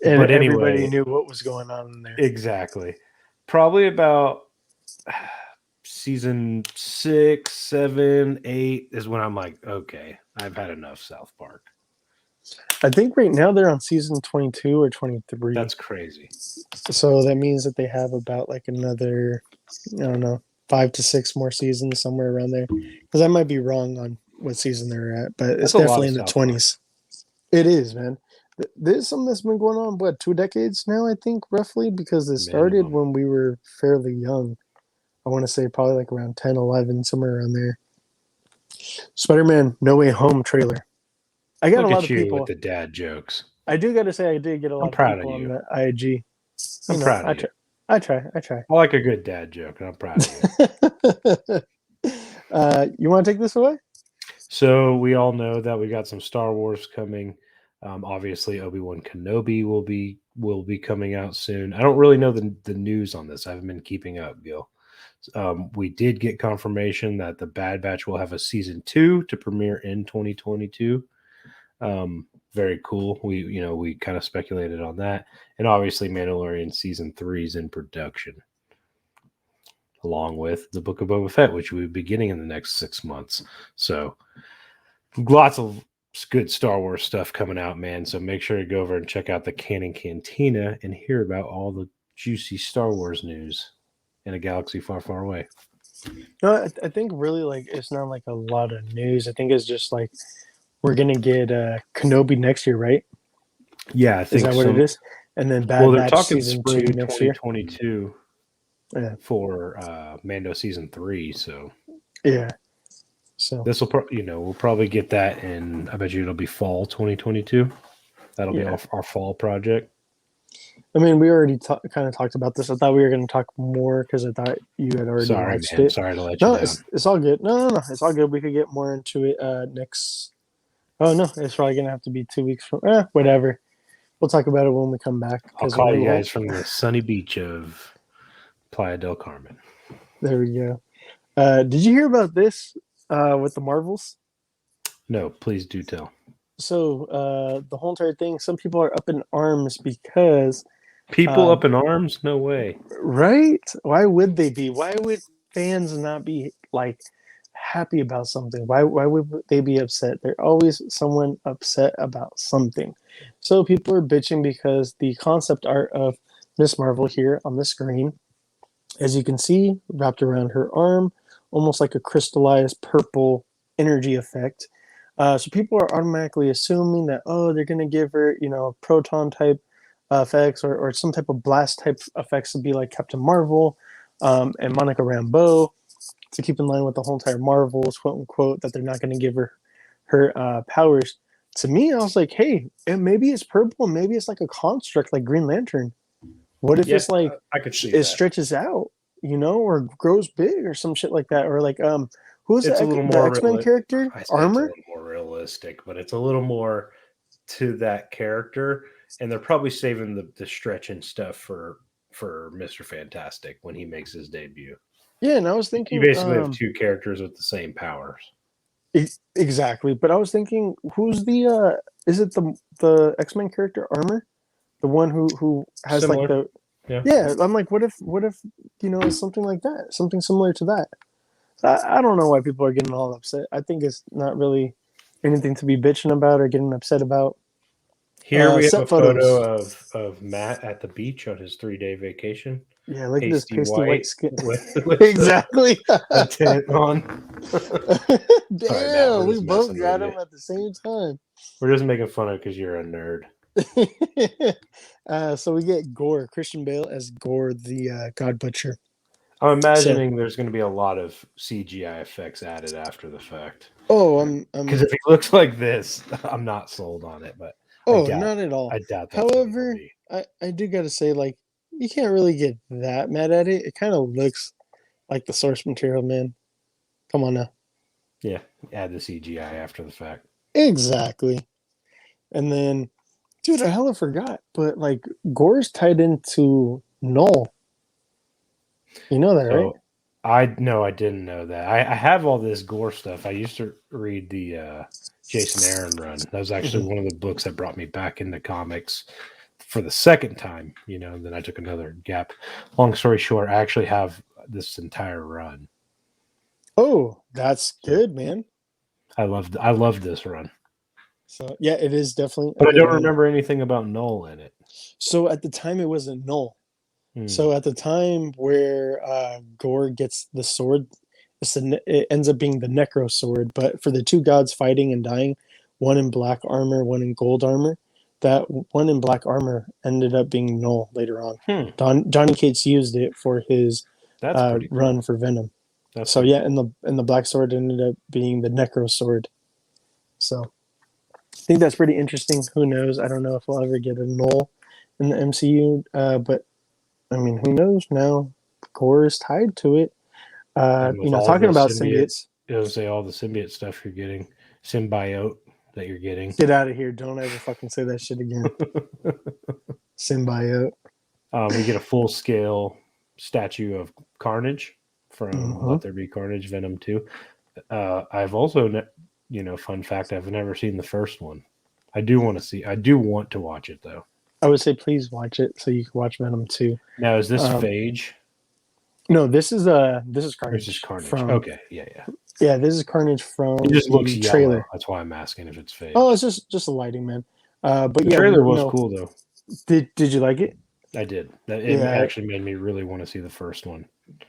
And but anyway, everybody knew what was going on in there. Exactly. Probably about season 6, 7, 8 is when I'm like, okay, I've had enough South Park. I think right now they're on season 22 or 23. That's crazy. So that means that they have about like another, I don't know, 5 to 6 more seasons, somewhere around there. Because I might be wrong on what season they're at, but it's definitely in the 20s. It is, man. There's something that's been going on, 2 decades now, I think, roughly, because it started when we were fairly young. I want to say probably like around 10, 11, somewhere around there. Spider-Man No Way Home trailer. I got a lot of people with the dad jokes. I do got to say I did get a lot of people on the IG. I'm proud of you. I try. I like a good dad joke, and I'm proud of you. You want to take this away? So we all know that we got some Star Wars coming. Obviously, Obi-Wan Kenobi will be coming out soon. I don't really know the news on this. I haven't been keeping up, Gil. We did get confirmation that the Bad Batch will have a season 2 to premiere in 2022. Very cool. We kind of speculated on that, and obviously Mandalorian season 3 is in production. along with the Book of Boba Fett, which we'll be getting in the next 6 months. So lots of good Star Wars stuff coming out, man. So make sure to go over and check out the Canon Cantina and hear about all the juicy Star Wars news in a galaxy far, far away. No, I think really like it's not like a lot of news. I think it's just like we're gonna get Kenobi next year, right? Yeah, I Is think that what it is? And then Well, Bad they're Batch talking season 2 spring next year. 2022 Yeah, for Mando season 3. So yeah. So this will, we'll probably get that in. I bet you it'll be fall 2022. That'll be yeah. our fall project. I mean, we already kind of talked about this. I thought we were going to talk more because I thought you had already Sorry, watched man. it. Sorry to let you No, down. it's all good. No, it's all good. We could get more into it next. Oh no, it's probably going to have to be 2 weeks from. Whatever. We'll talk about it when we come back. I'll call you guys from the sunny beach of Playa del Carmen. There we go. Did you hear about this with the Marvels? No, please do tell. So the whole entire thing, some people are up in arms because People up in arms? No way. right? Why would they be? Why would fans not be like happy about something? Why would they be upset? There's always someone upset about something. So people are bitching because the concept art of Miss Marvel here on the screen, as you can see, wrapped around her arm, almost like a crystallized purple energy effect. So people are automatically assuming that, oh, they're going to give her, proton type effects or some type of blast type effects to be like Captain Marvel and Monica Rambeau to keep in line with the whole entire Marvels, quote unquote, that they're not going to give her powers. To me, I was like, hey, maybe it's purple, maybe it's like a construct like Green Lantern. What if it's like I could see it that. stretches out, or grows big or some shit like that, or like who's It's a little more X-Men character? I say Armor? it's a little more realistic, but it's a little more to that character, and they're probably saving the stretch and stuff for Mr. Fantastic when he makes his debut. Yeah, and I was You thinking basically have two characters with the same powers. exactly, but I was thinking who's the is it the X-Men character Armor? The one who has Similar. like the yeah, I'm like what if it's something like that, something similar to that. I don't know why people are getting all upset. I think it's not really anything to be bitching about or getting upset about. Here we have Set a photos. photo of Matt at the beach on his 3-day vacation. Yeah, look at this pasty white skin. with Exactly. a tent on. Sorry, Matt, Damn, we're we just both messing got with him you. at the same time. We're just making fun of because you're a nerd. So we get Gore, Christian Bale as Gore, the God Butcher. I'm imagining there's going to be a lot of CGI effects added after the fact. Oh, Because if he looks like this, I'm not sold on it. But not at all. I doubt that's However, what it'll be. I do gotta say, like, you can't really get that mad at it. It kind of looks like the source material, man. Come on now. Yeah, add the CGI after the fact. Exactly. And then, dude, I hella forgot, but like Gore's tied into Null. You know that, right? I didn't know that. I have all this Gore stuff. I used to read the Jason Aaron run. That was actually one of the books that brought me back into comics for the second time. Then I took another gap. Long story short, I actually have this entire run. Oh, that's good, man. I loved this run. So yeah, it is definitely. But I don't remember anything about Null in it. So at the time, it wasn't Null. So at the time where Gore gets the sword, it ends up being the Necro sword. But for the two gods fighting and dying, one in black armor, one in gold armor, that one in black armor ended up being Null later on. Johnny Cates used it for his run for Venom. So yeah, cool. and the black sword ended up being the Necro sword. So I think that's pretty interesting. Who knows? I don't know if we'll ever get a Null in the MCU, but I mean, who knows now? Gore is tied to it. Talking about symbiotes. It'll say all the symbiote stuff you're getting, symbiote that you're getting. Get out of here! Don't ever fucking say that shit again. Symbiote. We get a full scale statue of Carnage from Let There Be Carnage Venom 2. I've also, fun fact, I've never seen the first one. I do want to watch it though. I would say please watch it so you can watch Venom 2. Now, is this Phage? No, this is It's Carnage just Carnage. from Okay, yeah. this is Carnage from It just looks the yellow. trailer. That's why I'm asking if it's Oh, phased. it's just a lighting, man. But The yeah, trailer was cool though. did you like it? I did. It Yeah, actually made me really want to see the first one.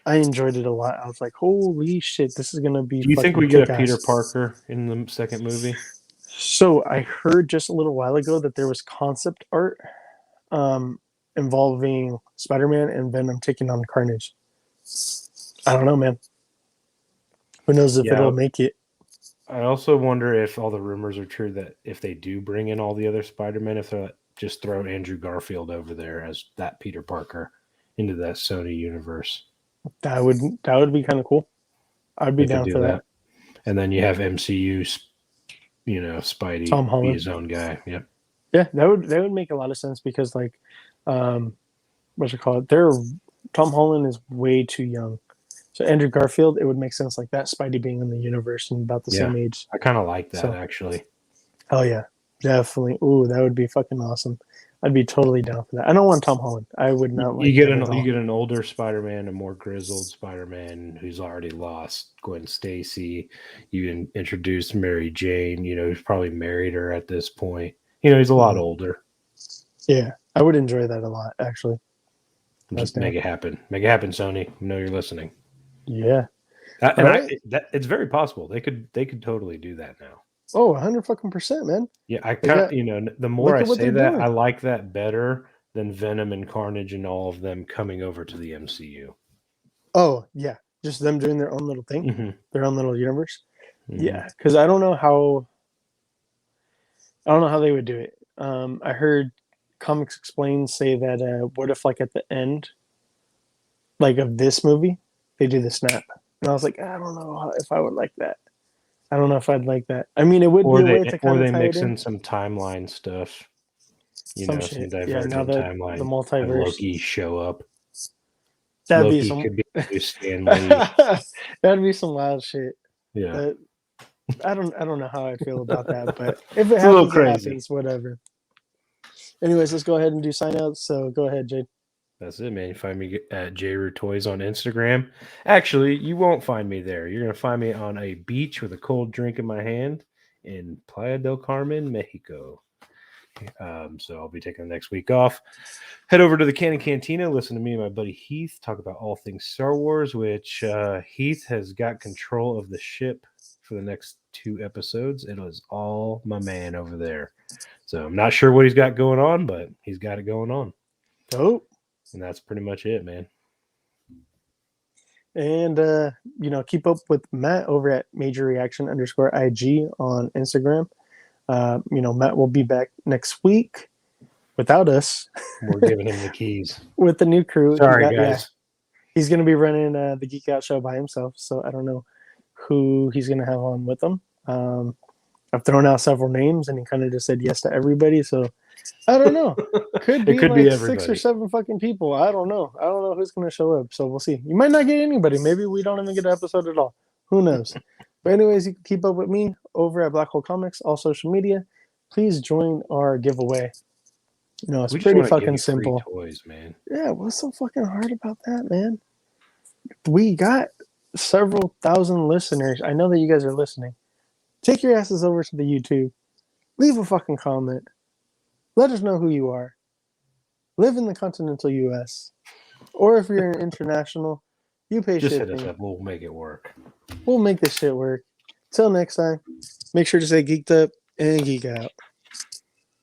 I enjoyed it a lot. I was like, holy shit, this is gonna be Do you think fucking we get a kick Peter ass. Parker in the second movie? So I heard just a little while ago that there was concept art um, involving Spider-Man and Venom taking on Carnage. I don't know, man. Who knows if Yeah. it'll make it? I also wonder if all the rumors are true that if they do bring in all the other Spider-Men, if they'll just throw Andrew Garfield over there as that Peter Parker into that Sony universe. That would be kind of cool. I'd be They could down do for that. that. And then you have MCU, Spidey Tom be Holland. his own guy. Yep. Yeah, that would make a lot of sense because like, um, what's it called? Tom Holland is way too young. So Andrew Garfield, it would make sense like that. Spidey being in the universe and about the Yeah. same age. I kind of like that So actually. hell yeah, definitely. Ooh, that would be fucking awesome. I'd be totally down for that. I don't want Tom Holland. I would not You like get that at you all. get an older Spider-Man, a more grizzled Spider-Man who's already lost Gwen Stacy. You introduced Mary Jane. Who's probably married her at this point. He's a lot Mhm. older. Yeah, I would enjoy that a lot actually. That's Just down. make it happen. Make it happen, Sony. I know you're listening. Yeah. All And right. it's very possible they could totally do that now. Oh, 100 fucking %, man. Yeah, I They got the more look I at what say they're that, I doing. like that better than Venom and Carnage and all of them coming over to the MCU. Oh, yeah. Just them doing their own little thing, Hmm. their own little universe. Hmm. Yeah, because I don't know how they would do it. I heard Comics Explained say that what if like at the end, like of this movie, they do the snap, and I was like, I don't know if I would like that. I don't know if I'd like that. I mean, it would be Or a they way to or kind of they tie it mix in. in some timeline stuff, Some some shit. Yeah. Now divergent that the timeline. Have multiverse, Loki show up. that'd be Loki some. could be Stan Lee. That'd be some wild shit. Yeah, That I don't know how I'd feel about that, but if it it's a little happens, it crazy. happens. Whatever. Anyways, let's go ahead and do sign outs. So go ahead, Jade. That's it, man. You find me at JRU Toys on Instagram. Actually, you won't find me there. You're gonna find me on a beach with a cold drink in my hand in Playa del Carmen, Mexico. So I'll be taking the next week off. Head over to the Cannon Cantina, listen to me and my buddy Heath talk about all things Star Wars, which Heath has got control of the ship for the next 2 episodes. It was all my man over there. So I'm not sure what he's got going on, but he's got it going on. Dope. And that's pretty much it, man. And keep up with Matt over at Major Reaction _IG on Instagram. Matt will be back next week without us We're giving him the keys. with the new crew. Sorry, guys. He's gonna be running the Geek Out show by himself. So I don't know who he's gonna have on with him. I've thrown out several names and he kind of just said yes to everybody. So I don't know. Could It be could be like 6 or everybody. 7 fucking people. I don't know. I don't know who's going to show up. So we'll see. You might not get anybody. Maybe we don't even get an episode at all. Who knows? But anyways, you can keep up with me over at Black Hole Comics, all social media. Please join our giveaway. It's We just pretty want to give fucking you free simple. toys, man. Yeah, what's so fucking hard about that, man? We got several thousand listeners. I know that you guys are listening. Take your asses over to the YouTube. Leave a fucking comment. Let us know who you are. Live in the continental US. Or if you're international, you pay Just hit us shipping. up. We'll make it work. We'll make this shit work. Till next time, make sure to stay geeked up and geek out.